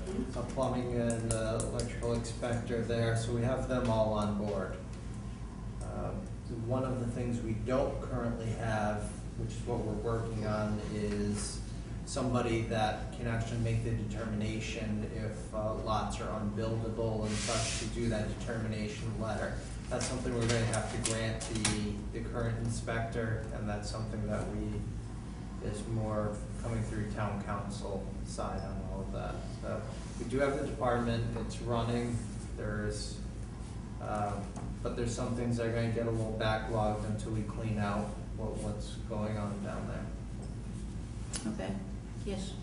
plumbing and electrical inspector there, so we have them all on board. One of the things we don't currently have, which is what we're working on, is somebody that can actually make the determination if lots are unbuildable and such, to do that determination letter. That's something we're going to have to grant the current inspector, and that's something that is more coming through town council side on all of that. So we do have the department, it's running, but there's some things that are going to get a little backlogged until we clean out what's going on down there. Okay, yes.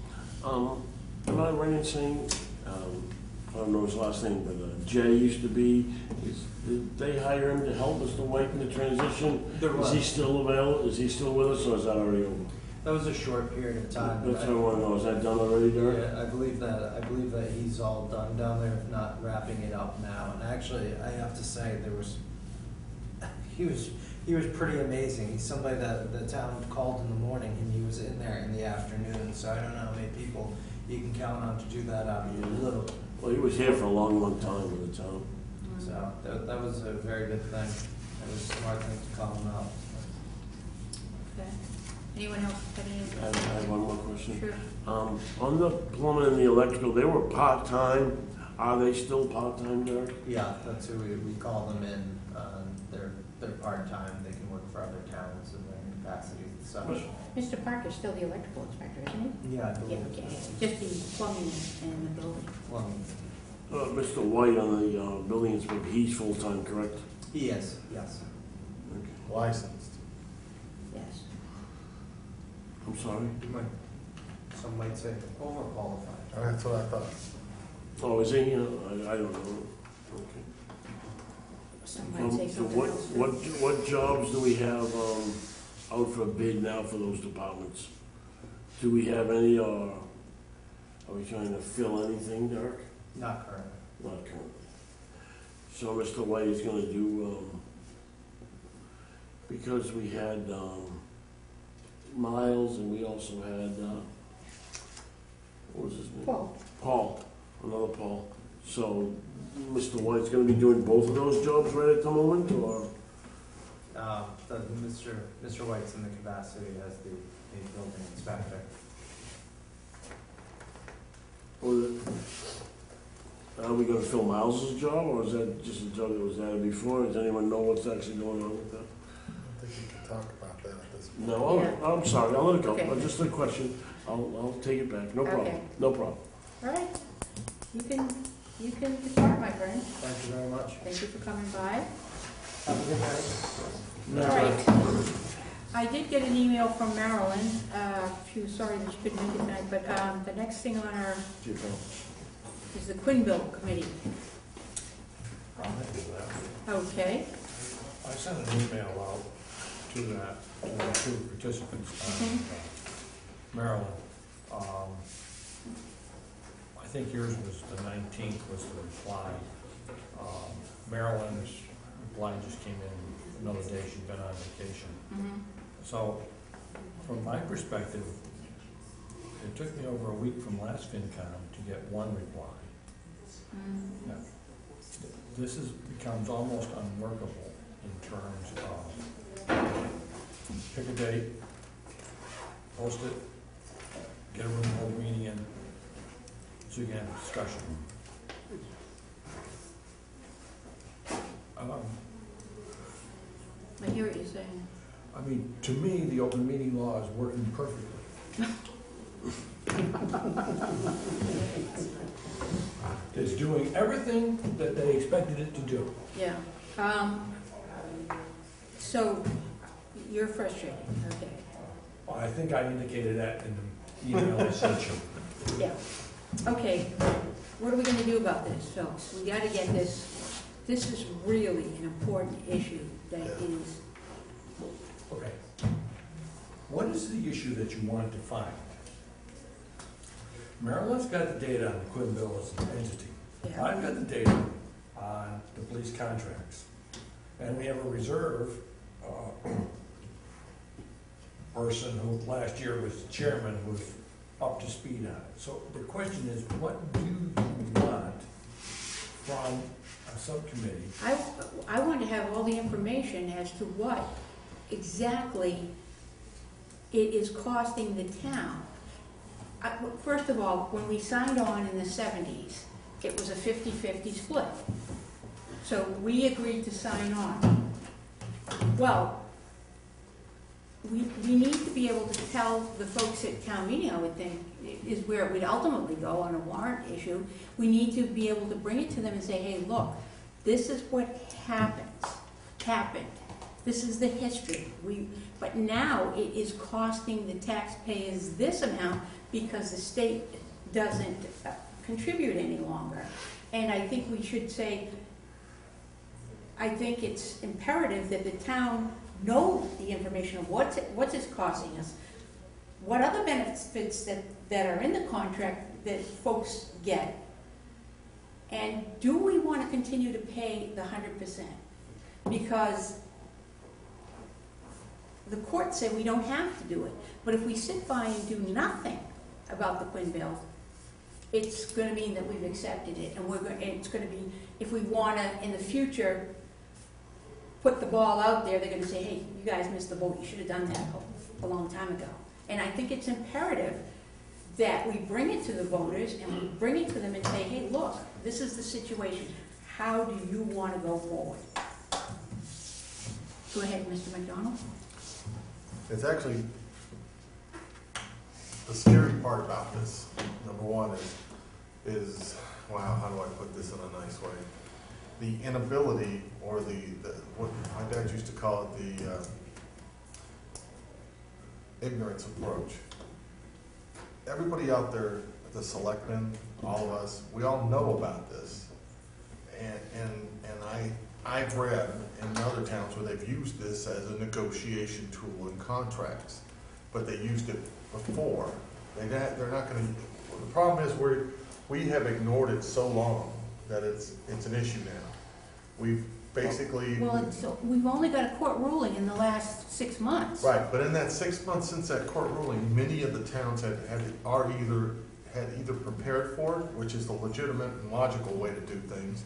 Am I right in saying, I don't know his last name, but Jay used to be, did they hire him to help Mr. White in the transition? There was. Is he still available? Is he still with us, or is that already over? That was a short period of time. That's what I want to know. Is that done already, Derek? Yeah, I believe that he's all done down there, if not wrapping it up now. And actually, I have to say, he was pretty amazing. He's somebody that the town called in the morning, and he was in there in the afternoon. So I don't know how many people you can count on to do that out of your little. Well, he was here for a long, long time with the town. So that was a very good thing. It was a smart thing to call him out. Okay. Anyone else have any? I have one more question. Sure. On the plumbing and the electrical, they were part-time. Are they still part-time, Derek? Yeah, that's who we call them in, they're part-time, they can work for other towns in their capacities and such. Mr. Parker's still the electrical inspector, isn't he? Yeah, I Yeah, believe. okay, just the plumbing and the building. Well, Mr. White on the building inspector, he's full-time, correct? he is, yes. Okay. Licensed. Yes. I'm sorry? Some might say overqualified. That's what I thought. Oh, is he? I don't know. Okay. Some might say So something else. what jobs do we have out for a bid now for those departments? Do we have any, or are we trying to fill anything, Derek? Not currently. Not currently. So Mr. White is gonna do, because we had Miles and we also had, what was his name? Paul, another Paul. So Mr. White's gonna be doing both of those jobs right at the moment, or? Mr. White's in the capacity as the building inspector. Are we gonna fill Miles's job, or is that just a job that was added before? Does anyone know what's actually going on with that? I don't think you can talk about that at this point. No, Yeah. I'm sorry, I'll let it go. Okay. Just a question. I'll take it back. No problem. Okay. No problem. All right, you can depart, my friend. Thank you very much. Thank you for coming by. Have a good night. All right. I did get an email from Marilyn. She was sorry that she couldn't make it tonight, but the next thing on our is the Quinville Committee. I'll do that. Okay. I sent an email out to that, to the two participants, Maryland. I think yours was the 19th was the reply. Maryland's reply just came in another day, she'd been on vacation. So, from my perspective, it took me over a week from last FinCom to get one reply. Now, this becomes almost unworkable in terms of pick a date, post it, get a room hold meeting in, so you can have a discussion. I hear what you're saying. I mean, to me, the open meeting law is working perfectly. It's doing everything that they expected it to do. Yeah. So you're frustrated, okay. I think I indicated that in the email I sent you. Yeah. Okay, what are we gonna do about this? So we gotta get this, this is really an important issue that is, Okay. What is the issue that you wanted to find? Maryland's got the data on the Quinville as an entity. yeah, I've got the data on the police contracts. And we have a reserve person who last year was the chairman, who's up to speed on it. So the question is, what do you want from a subcommittee? I want to have all the information as to what exactly it is costing the town. First of all, when we signed on in the 70s, it was a 50-50 split. So we agreed to sign on. Well, we need to be able to tell the folks at town meeting, I would think, is where it would ultimately go on a warrant issue. We need to be able to bring it to them and say, hey, look, this is what happened. This is the history. But now it is costing the taxpayers this amount because the state doesn't contribute any longer. And I think we should say, I think it's imperative that the town know the information of what's it's costing us, what other benefits that are in the contract that folks get, and do we want to continue to pay the 100%? Because the court said we don't have to do it, but if we sit by and do nothing about the Quinville, it's going to mean that we've accepted it, and it's going to be, if we want to in the future put the ball out there, they're going to say, hey, you guys missed the boat, you should have done that a long time ago. And I think it's imperative that we bring it to the voters and we bring it to them and say, hey, look, this is the situation. How do you want to go forward? Go ahead, Mr. McDonald. It's actually, the scary part about this, number one, is wow, how do I put this in a nice way? The inability, or the what my dad used to call it, the ignorance approach. Everybody out there, the selectmen, all of us, we all know about this. And I've read in other towns where they've used this as a negotiation tool in contracts, but they used it before. They're not going to. The problem is we have ignored it so long that it's an issue now. We've basically. Well, so we've only got a court ruling in the last 6 months. Right, but in that 6 months since that court ruling, many of the towns had either prepared for it, which is the legitimate and logical way to do things,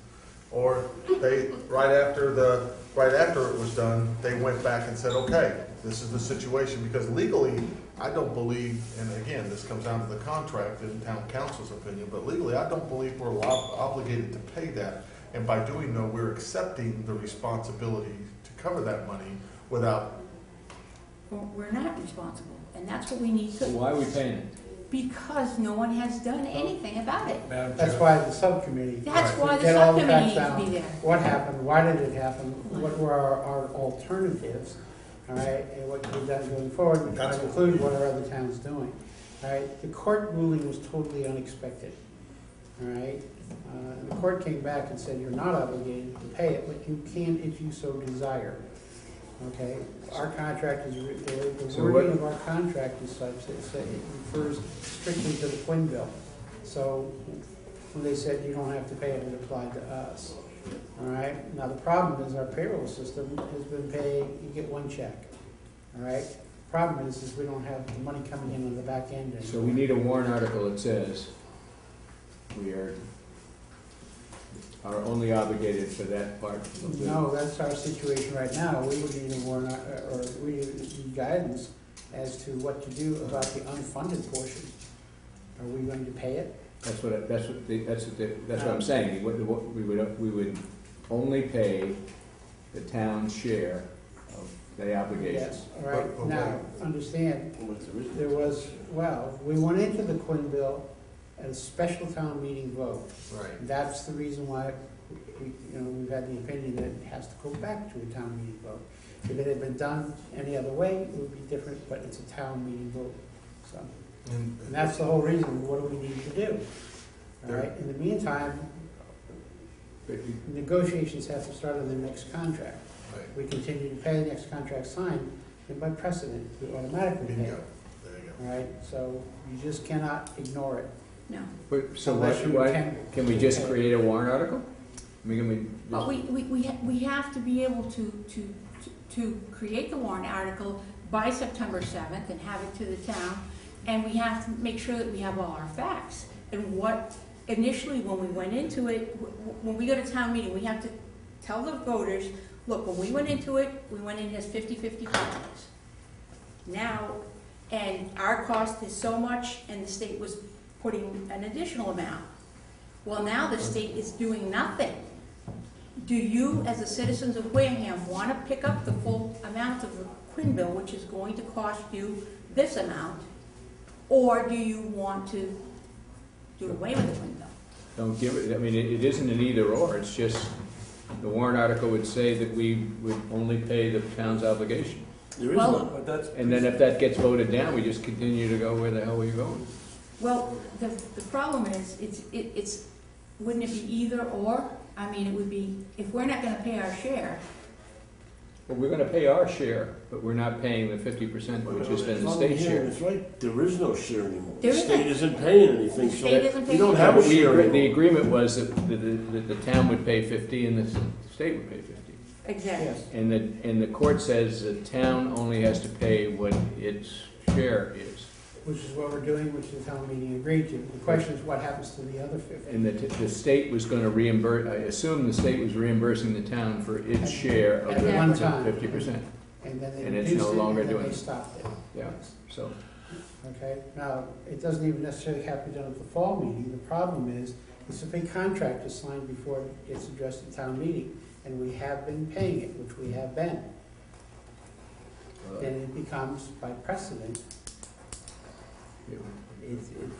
or they right after it was done, they went back and said, okay, this is the situation, because legally, I don't believe, and again, this comes down to the contract and town council's opinion, but legally, I don't believe we're obligated to pay that. And by doing so, we're accepting the responsibility to cover that money without. Well, we're not responsible, and that's what we need So to. why are we paying it? Because no one has done anything about it. Madam That's Chair. why the subcommittee. That's why the Get all the subcommittee facts needs to be out. there. What happened, why did it happen, what were our alternatives, all right, and what can be done going forward, which might include what are other towns doing. All right, the court ruling was totally unexpected, all right? The court came back and said, you're not obligated to pay it, but you can if you so desire, okay? Our contract is, the So wording what- of our contract is such that it refers strictly to the Quinn bill. So when they said you don't have to pay it, it applied to us. All right? Now, the problem is our payroll system has been paying, you get one check. All right? Problem is we don't have the money coming in on the back end. So we need a warrant article that says we are only obligated for that part. of the- No, that's our situation right now. We would need a warrant, or we need guidance as to what to do about the unfunded portion. Are we going to pay it? That's what I'm saying. We would only pay the town's share of the obligation. Yes, all right. But Now, understand, What's the reason? there was, we went into the Quinn bill at a special town meeting vote. Right. That's the reason why we've had the opinion that it has to go back to a town meeting vote. If it had been done any other way, it would be different, but it's a town meeting vote. So, And and that's the whole reason, what do we need to do? All right, in the meantime, But you- negotiations have to start on the next contract. Right. We continue to pay the next contract signed, and by precedent, we automatically pay. Bingo. There you go. All right, so you just cannot ignore it. No. But, so Unless you why, intend can we to just pay. create a warrant article? I mean, can we But just, we have to be able to create the warrant article by September 7th and have it to the town. And we have to make sure that we have all our facts. And what, initially, when we went into it, when we go to town meeting, we have to tell the voters, look, when we went into it, we went in as 50-50 partners. Now, and our cost is so much, and the state was putting an additional amount. Well, now the state is doing nothing. Do you, as the citizens of Wareham, want to pick up the full amount of the Quinn bill, which is going to cost you this amount? Or do you want to do away with the Quinn bill? don't give it, I mean, it isn't an either or, it's just, the warrant article would say that we would only pay the town's obligation. There is Well- no. But that's. And then if that gets voted down, we just continue to go where the hell we're going. Well, the problem is, it's, wouldn't it be either or? I mean, it would be, if we're not gonna pay our share, Well, we're gonna pay our share, but we're not paying the 50%, which has been the state share. That's right, there is no share anymore. There The state isn't. isn't paying anything, The so state isn't you paying don't anything. have a We share agree- The anymore. agreement was that the town would pay 50 and the state would pay 50. exactly. Yes. And the court says the town only has to pay what its share is. Which is what we're doing, which the town meeting agreed to. The question is what happens to the other 50? And the state was gonna reimburse, I assume the state was reimbursing the town for its share of At the one time. 50%. And then they And it's reduced no it, longer and then doing they it. stopped it. Yeah, so, Okay, now, it doesn't even necessarily have to be done at the fall meeting. The problem is, it's if a contract is signed before it gets addressed at town meeting, and we have been paying it, which we have been, then it becomes by precedent,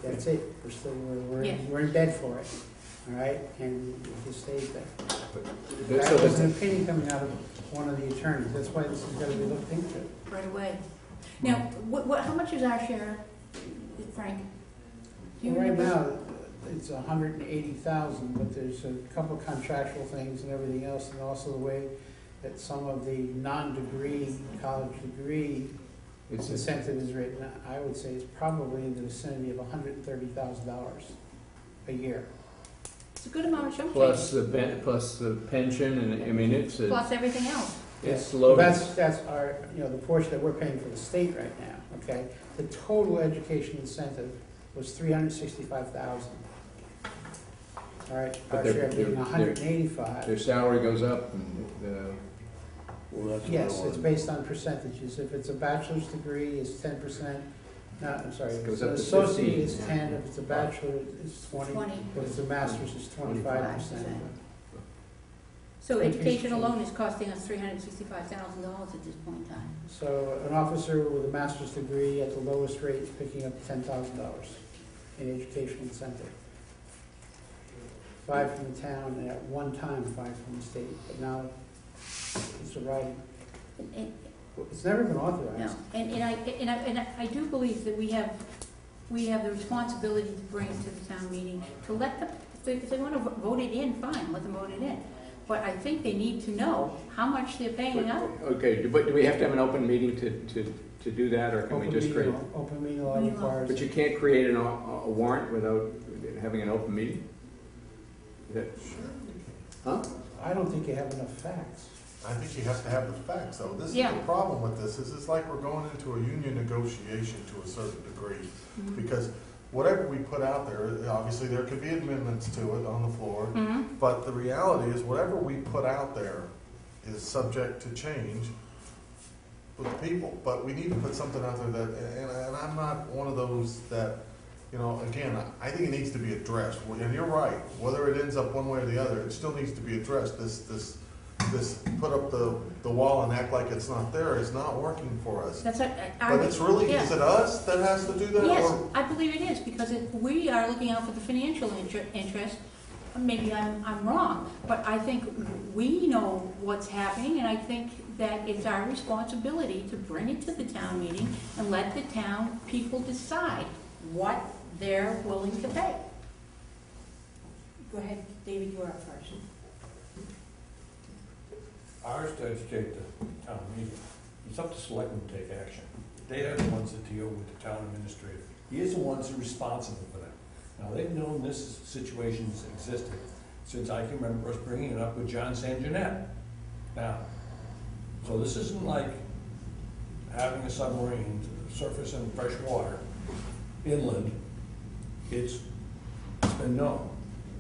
that's it. We're still, Yes. we're in bed for it, all right? And it just stays there. That So was an that's, opinion coming out of one of the attorneys. That's why this has got to be looked into. Right away. Now, how much is our share, Frank? Do you Well, right remember? now, it's 180,000, but there's a couple contractual things and everything else, and also the way that some of the non-degree, college degree it's, incentive is written. I would say it's probably in the vicinity of $130,000 a year. It's a good amount of chunk plus change, plus the pension, and I mean, it's plus everything else. it's Yeah. loaded. That's our, the portion that we're paying for the state right now, okay? The total education incentive was $365,000. All right, But our they're- share being they're- 185. Their salary goes up, and Well, that's what I Yes, it's wanted. based on percentages. If it's a bachelor's degree, it's 10%. No, I'm sorry, It if goes it's an up to associate, 15, it's yeah. 10. If it's a bachelor, it's 20. 20. If it's a master's, it's 25%. So Okay. education alone is costing us $365,000 at this point in time. So an officer with a master's degree at the lowest rate is picking up $10,000 in educational incentive. 5 from the town, and at one time 5 from the state, but now it's a right. And- It's never been No, authorized. and I do believe that we have the responsibility to bring it to the town meeting, to let them, if they want to vote it in, fine, let them vote it in. But I think they need to know how much they're paying out. okay, but do we have to have an open meeting to do that, or can we Open just meeting create? law- Open meeting law Meeting law. requires. But you can't create a warrant without having an open meeting? Is that, huh? I don't think you have enough facts. I think you have to have the facts, though. This is Yeah. the problem with this, is it's like we're going into a union negotiation to a certain degree. Because whatever we put out there, obviously there could be amendments to it on the floor, Mhm. but the reality is whatever we put out there is subject to change with the people. But we need to put something out there that, and I'm not one of those that, again, I think it needs to be addressed. And you're right, whether it ends up one way or the other, it still needs to be addressed. This put up the wall and act like it's not there is not working for us. That's what But it's really, yeah. is it us that has to do that? Yes, Or I believe it is, because if we are looking out for the financial interest, maybe I'm wrong, but I think we know what's happening, and I think that it's our responsibility to bring it to the town meeting and let the town people decide what they're willing to pay. Go ahead, David, you're up first. Ours to educate the town meeting. It's up to selectmen to take action. They are the ones that deal with the town administrator. He is the ones who are responsible for that. Now, they've known this situation's existed since I can remember us bringing it up with John San Jeanette. Now, so this isn't like having a submarine surface in fresh water inland. It's been known.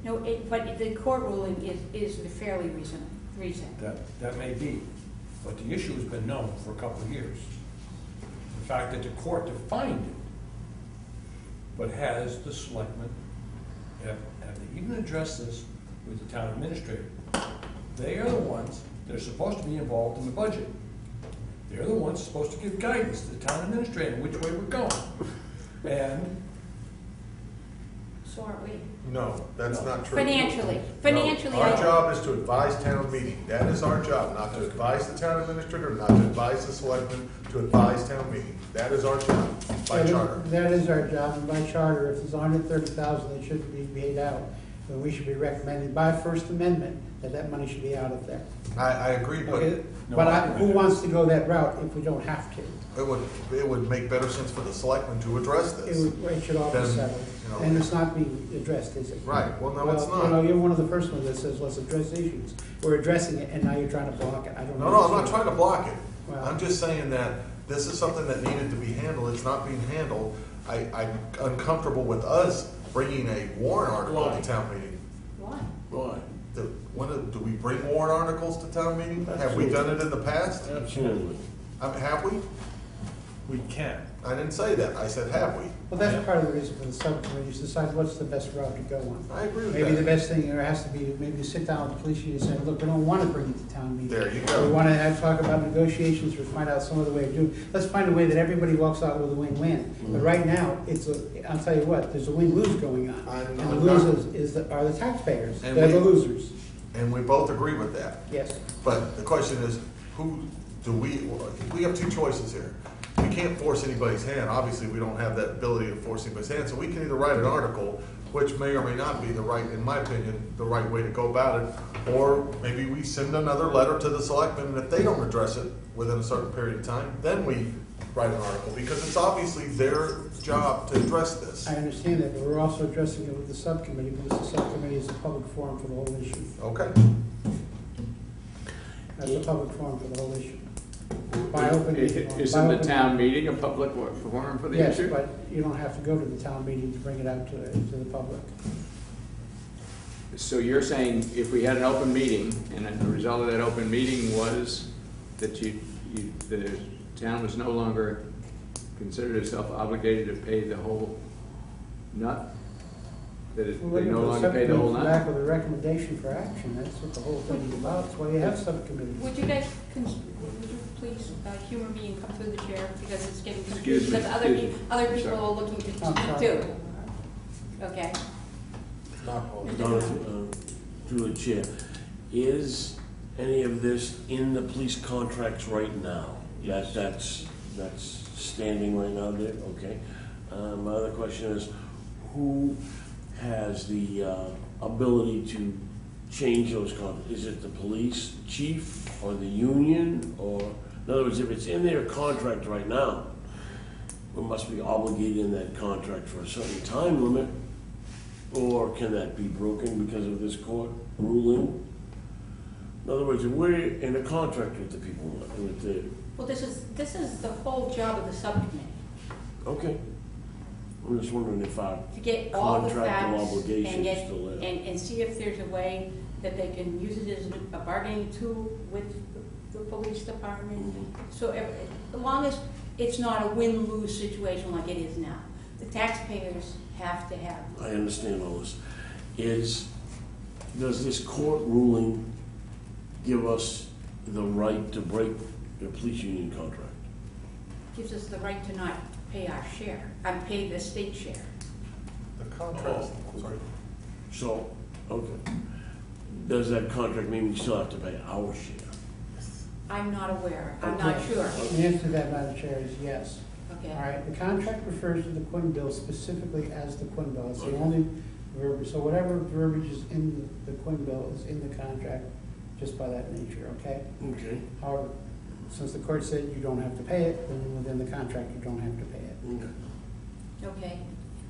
No, but the court ruling is fairly recent. That may be, but the issue has been known for a couple of years. The fact that the court defined it, but has the selectmen, have they even addressed this with the town administrator? They are the ones that are supposed to be involved in the budget. They're the ones supposed to give guidance to the town administrator which way we're going. And So aren't we? No, that's not true. Financially, No, our job is to advise town meeting. That is our job, not to advise the town administrator, not to advise the selectmen, to advise town meeting. That is our job by charter. That is our job, and by charter, if there's 130,000 that should be paid out, then we should be recommending by First Amendment that money should be out of there. I agree, but Okay? No, But who wants to go that route if we don't have to? it would make better sense for the selectmen to address this. It should all be Then, settled. And it's not being addressed, is it? Right, well, no, it's Well, not. you're one of the first ones that says, let's address issues. We're addressing it, and now you're trying to block it. I don't know. No, I'm not trying to block it. Well- I'm just saying that this is something that needed to be handled. It's not being handled. I'm uncomfortable with us bringing a warrant article to town meeting. Why? Why? Do we bring warrant articles to town meeting? Have we done it in the past? Absolutely. Have we? We can. I didn't say that, I said, have we? Well, that's part of the reason for the subcommittee, is to decide what's the best route to go on. I agree with Maybe the that. best thing there has to be, maybe sit down with the police chief and say, look, we don't want to bring it to town meeting. There you We go. want to talk about negotiations or find out some other way of doing it. Let's find a way that everybody walks out with a win-win. But right now, I'll tell you what, there's a win-lose going on. And the losers are the taxpayers. And They're the we- losers. And we both agree with that. Yes. But the question is, we have two choices here. We can't force anybody's hand. Obviously, we don't have that ability to force anybody's hand. So we can either write an article, which may or may not be the right, in my opinion, the right way to go about it. Or maybe we send another letter to the selectmen, and if they don't address it within a certain period of time, then we write an article, because it's obviously their job to address this. I understand that, but we're also addressing it with the subcommittee, because the subcommittee is a public forum for the whole issue. Okay. That's a public forum for the whole issue. By opening. Isn't the town meeting a public forum for the Yes, issue? but you don't have to go to the town meeting to bring it out to the public. So you're saying if we had an open meeting, and the result of that open meeting was that the town was no longer considered itself obligated to pay the whole nut? That they no longer pay the whole Back nut? with a recommendation for action, that's what the whole thing is about, that's why you have subcommittees. Would you guys, would you please humor me and come through the chair, because it's getting Excuse confusing, me, because excuse me. other people Sorry. are looking to I'm speak sorry. too. Okay. Donna, through the chair, is any of this in the police contracts right now? That's standing right now there, okay. My other question is, who has the ability to change those contracts? Is it the police chief or the union, or, in other words, if it's in their contract right now, we must be obligated in that contract for a certain time limit, or can that be broken because of this court ruling? In other words, if we're in a contract with the people, with the, Well, this is the whole job of the subcommittee, okay. I'm just wondering if our to get all the contractual facts obligation and is get, still there. and see if there's a way that they can use it as a bargaining tool with the police department. So as long as it's not a win-lose situation like it is now, the taxpayers have to have. I understand all this. Does this court ruling give us the right to break the police union contract? Gives us the right to not pay our share, pay the state share. The contract, sorry. So, okay. Does that contract mean we still have to pay our share? I'm not aware, I'm not Okay. sure. The answer to that, Madam Chair, is yes. Okay. All right, the contract refers to the Quinn bill specifically as the Quinn bill. It's the only verbiage, so whatever verbiage is in the Quinn bill is in the contract, just by that nature, okay? Okay. However, since the court said you don't have to pay it, then within the contract, you don't have to pay it. Okay. Okay,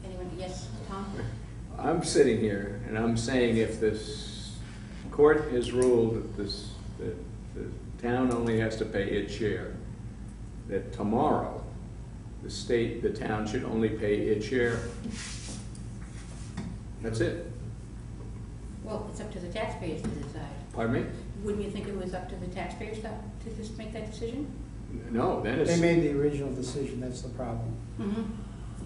anyone, yes, Tom? I'm sitting here and I'm saying if this court has ruled that that the town only has to pay its share, that tomorrow the town should only pay its share. That's it. Well, it's up to the taxpayers to decide. Pardon me? Wouldn't you think it was up to the taxpayers to just make that decision? No, then They it's, made the original decision, that's the problem.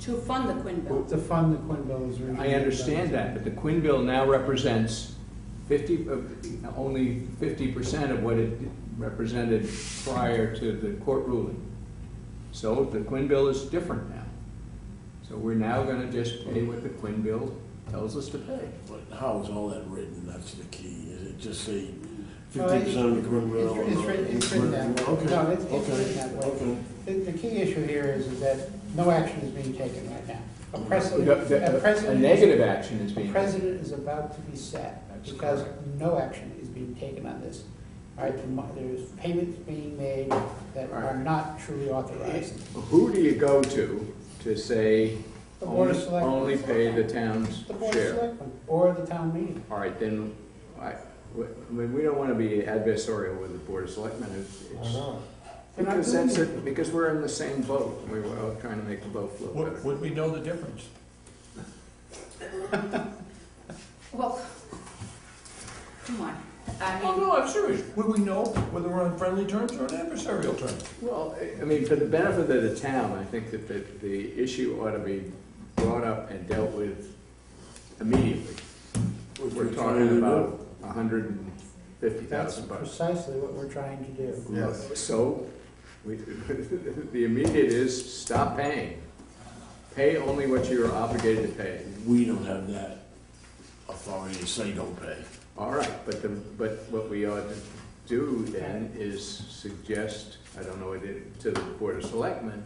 To fund the Quinn bill. To fund the Quinn bill is originally. I understand that, but the Quinn bill now represents only 50% of what it represented prior to the court ruling. So the Quinn bill is different now. So we're now gonna just pay what the Quinn bill tells us to pay. But how is all that written? That's the key. Is it just say No, 50% of the Quinn bill? It's written that way. Okay. No, it's Okay. written that way. Okay. The key issue here is that no action is being taken right now. A A precedent negative action is A being. precedent is about to be set That's because correct. no action is being taken on this. All right, there's payments being made that All right. are not truly authorized. Who do you go to say The Board of only Selectmen. pay the town's The Board of share? Selectmen or the town meeting. All right, then, I mean, we don't want to be adversarial with the Board of Selectmen. I know. They're not Because doing that's it. it, because we're in the same boat. We're all trying to make the boat float better. Would we know the difference? Well, come on. I Oh, mean, no, I'm serious. Would we know whether we're on friendly terms or adversarial terms? Well, I mean, for the benefit of the town, I think that the issue ought to be brought up and dealt with immediately. Which We're trying to talking do. about That's $150,000 bucks. precisely what we're trying to do. Yes. So, the immediate is stop paying. Pay only what you're obligated to pay. We don't have that authority to say don't pay. All right, but what we ought to do then is suggest, I don't know, to the Board of Selectmen,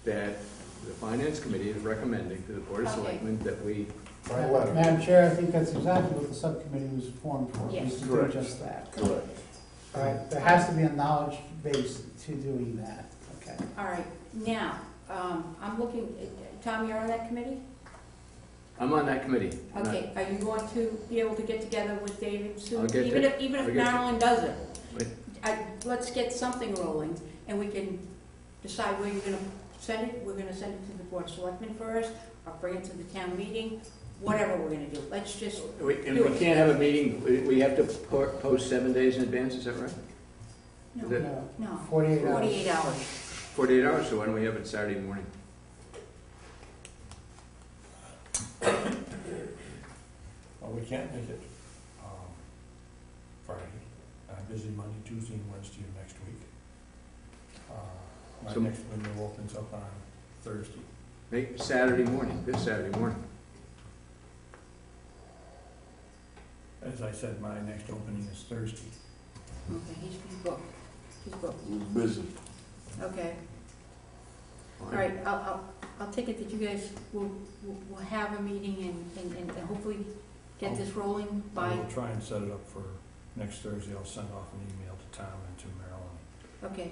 that the Finance Committee is recommending to the Board of Okay. Selectmen that we, Write a letter. Madam Chair, I think that's exactly what the subcommittee was formed for, Yes. is to do Correct. just that. Correct. All right, there has to be a knowledge base to doing that, okay? all right, now, I'm looking, Tom, you're on that committee? I'm on that committee. Okay, are you going to be able to get together with David soon? I'll get Even to- if I'll get to- Marilyn doesn't? Wait. Let's get something rolling, and we can decide where you're gonna send it. We're gonna send it to the Board of Selectmen first, or bring it to the town meeting, whatever we're gonna do. Let's just, And we can't have a meeting, we have to post 7 days in advance, is that right? no, Is it- no, 48 hours. 48 hours. 48 hours, so why don't we have it Saturday morning? Well, we can't make it Friday. I'm busy Monday, Tuesday, and Wednesday of next week. My So- next window opens up on Thursday. Make Saturday morning, this Saturday morning. As I said, my next opening is Thursday. Okay, he's booked. He's booked. We're busy. Okay, all right, I'll take it that you guys will have a meeting and hopefully get this rolling I by, will try and set it up for next Thursday. I'll send off an email to Tom and to Marilyn. okay.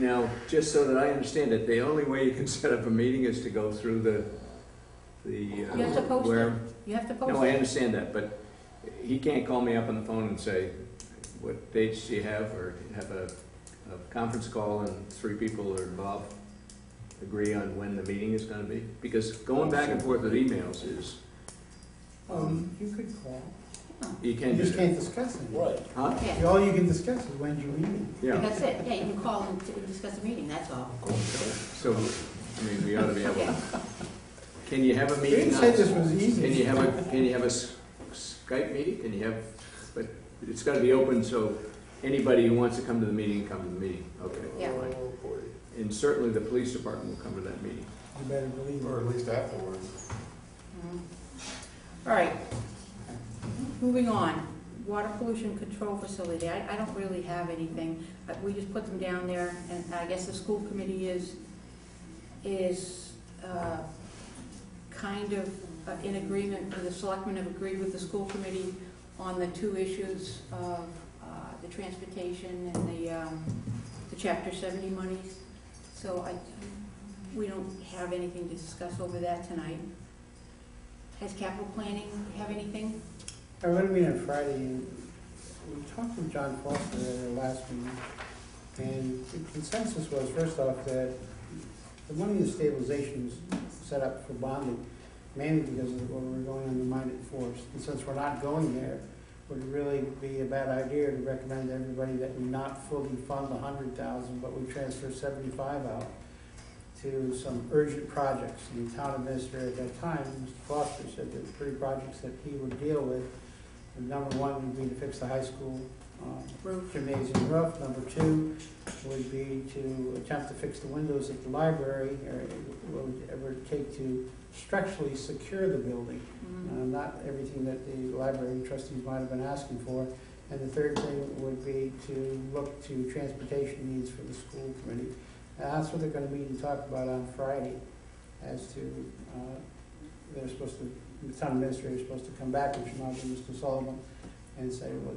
Now, just so that I understand it, the only way you can set up a meeting is to go through the You have to post it. where. You have to post it. No, I understand that, but he can't call me up on the phone and say, what dates do you have, or have a conference call and 3 people or above agree on when the meeting is gonna be? Because going back and forth with emails is, You could call. you You can't do just that. can't discuss it. Right. Huh? Yeah, All you can discuss is when's your meeting. Yeah, that's it. Yeah, you can call and discuss the meeting, that's all. so, I mean, we ought to be able, Okay. can you have a You meeting? didn't say this was easy. Can you have a Skype meeting? Can you have, but it's gotta be open, so anybody who wants to come to the meeting, come to the meeting. Okay. Yeah. fine. And certainly the police department will come to that meeting. You better believe Or it. at least afterwards. All right, moving on. Water pollution control facility, I don't really have anything. We just put them down there, and I guess the school committee is kind of in agreement, or the selectmen have agreed with the school committee on the 2 issues of the transportation and the Chapter 70 monies. So we don't have anything to discuss over that tonight. Has capital planning have anything? I went to meet on Friday, and we talked with John Foster at our last meeting, and the consensus was, first off, that the money in stabilization was set up for bonding, mainly because of what we're going on the minded force. And since we're not going there, it would really be a bad idea to recommend to everybody that we not fully fund the 100,000, but we transfer 75 out to some urgent projects. And the town administrator at that time, Mr. Foster, said there were 3 projects that he would deal with. And number 1 would be to fix the high school Roof. gymnasium roof. Number 2 would be to attempt to fix the windows at the library, or what would it ever take to structurally secure the building. Not everything that the library trustees might have been asking for. And the third thing would be to look to transportation needs for the school committee. That's what they're going to meet and talk about on Friday, as to, they're supposed to, the town administrator is supposed to come back, which will not be Mr. Sullivan, and say what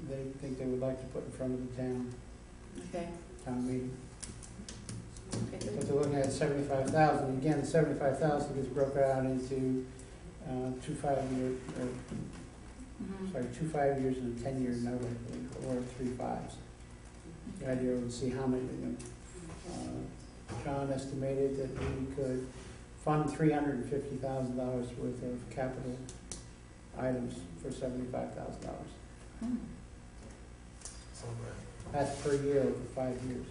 they think they would like to put in front of the town meeting. Okay, But they're looking at 75,000. Again, 75,000 gets broken out into 2 5-year, or 2 5 years and a 10-year note, I believe, or 3 5s. The idea would see how many, John estimated that we could fund $350,000 worth of capital items for $75,000. Hmm. So, uh, That's per year over 5 years.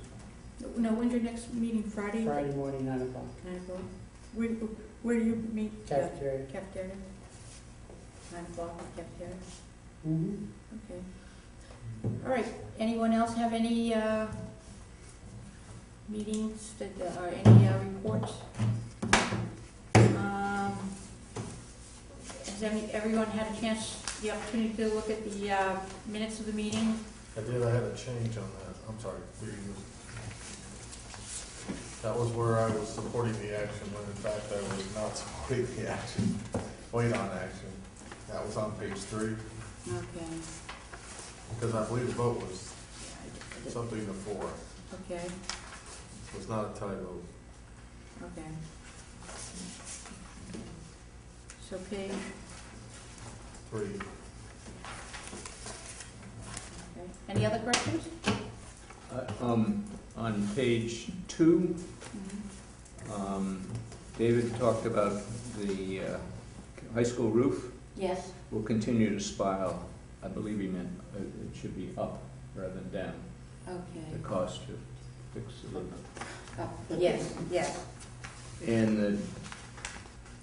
No, when's your next meeting, Friday? Friday morning, 9 o'clock. 9 o'clock? Where do you meet? Cafeteria. Cafeteria? 9 o'clock, cafeteria? Mm-hmm. Okay. All right, anyone else have any meetings that, or any reports? Has everyone had a chance, the opportunity to look at the minutes of the meeting? I did, I had a change on that, I'm sorry. That was where I was supporting the action, when in fact I was not supporting the action, wait on action. That was on page 3, Okay. because I believe the vote was something before. Okay, It was not a tie vote. okay. So page, 3. okay. Any other questions? On page 2, Mhm. David talked about the high school roof Yes. will continue to spile. I believe he meant it should be up rather than down, the Okay. cost to fix the roof. Oh, yes, yes. And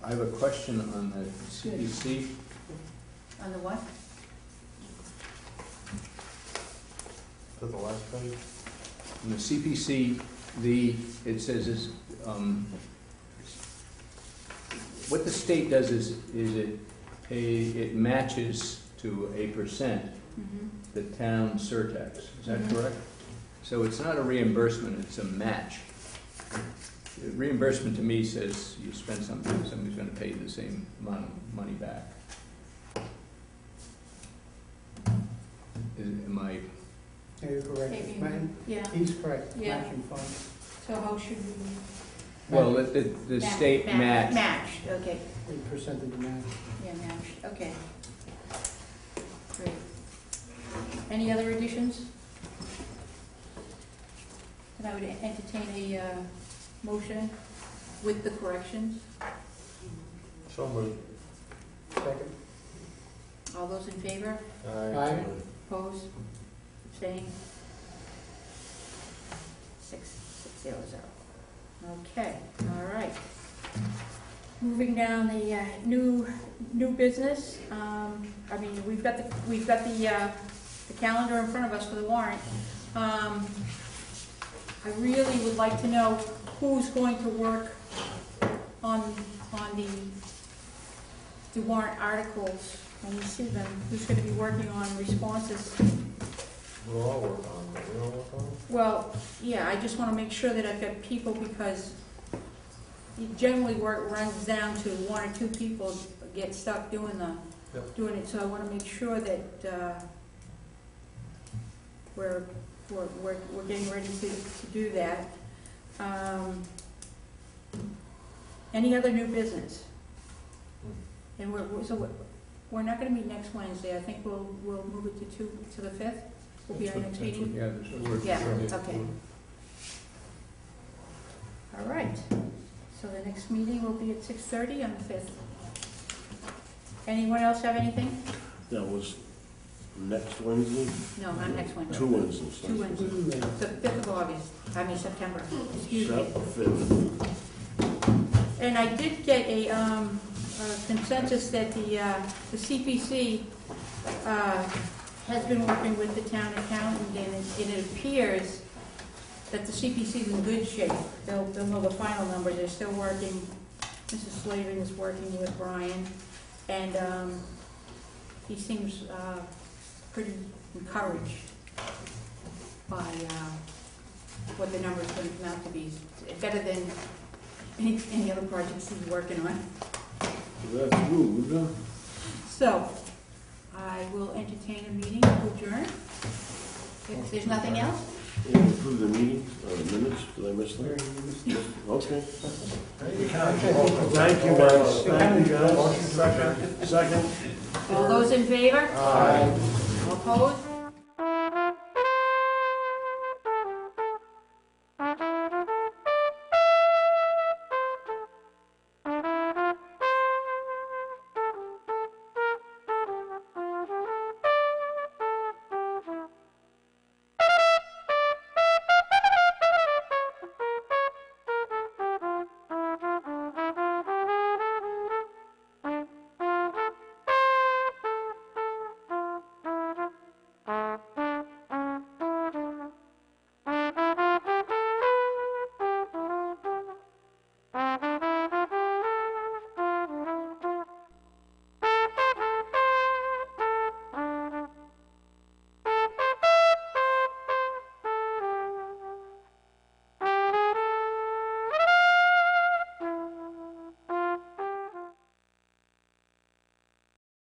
I have a question on the CPC. On the what? To the last page? In the CPC, it says is, what the state does is it matches to a percent Mhm. the town surtax. Is that Mhm. correct? So it's not a reimbursement, it's a match. Reimbursement to me says you spend something, somebody's gonna pay you the same amount of money back. Am I, Yeah, you're correct. Maybe. Right? Yeah, He's correct. Yeah. Matching funds. so how should we? well, the state match. Matched, okay, A percentage match. yeah, matched, okay. Great. Any other additions? And I would entertain a motion with the corrections. So moved. Second. All those in favor? Aye. Opposed? Abstained? 600. Okay, all right. Moving down the new business. I mean, we've got the calendar in front of us for the warrant. I really would like to know who's going to work on the warrant articles when we see them. Who's going to be working on responses? We'll all work on it, we all work on it? Well, yeah, I just want to make sure that I've got people, because it generally runs down to 1 or 2 people get stuck doing it. So I want to make sure that we're getting ready to do that. Any other new business? And we're not going to meet next Wednesday. I think we'll move it to the 5th. Will be our next meeting. Yeah, there's a word. Yeah, okay. All right. So the next meeting will be at 6:30 on the 5th. Anyone else have anything? That was next Wednesday? No, not next Wednesday. 2 Wednesdays. 2 Wednesdays. The 5th of August, September, excuse me. 5th. And I did get a consensus that the CPC has been working with the town accountant, and it appears that the CPC is in good shape. They'll know the final number. They're still working. Mrs. Slavin is working with Brian, and he seems pretty encouraged by what the number is going to come out to be. It's better than any other projects he's working on. That's good. So, I will entertain a meeting to adjourn. If there's nothing else? You approve the meeting, minutes, did I miss that? Okay. Thank you, guys. Thank you, guys. Second. All those in favor? Aye. All opposed?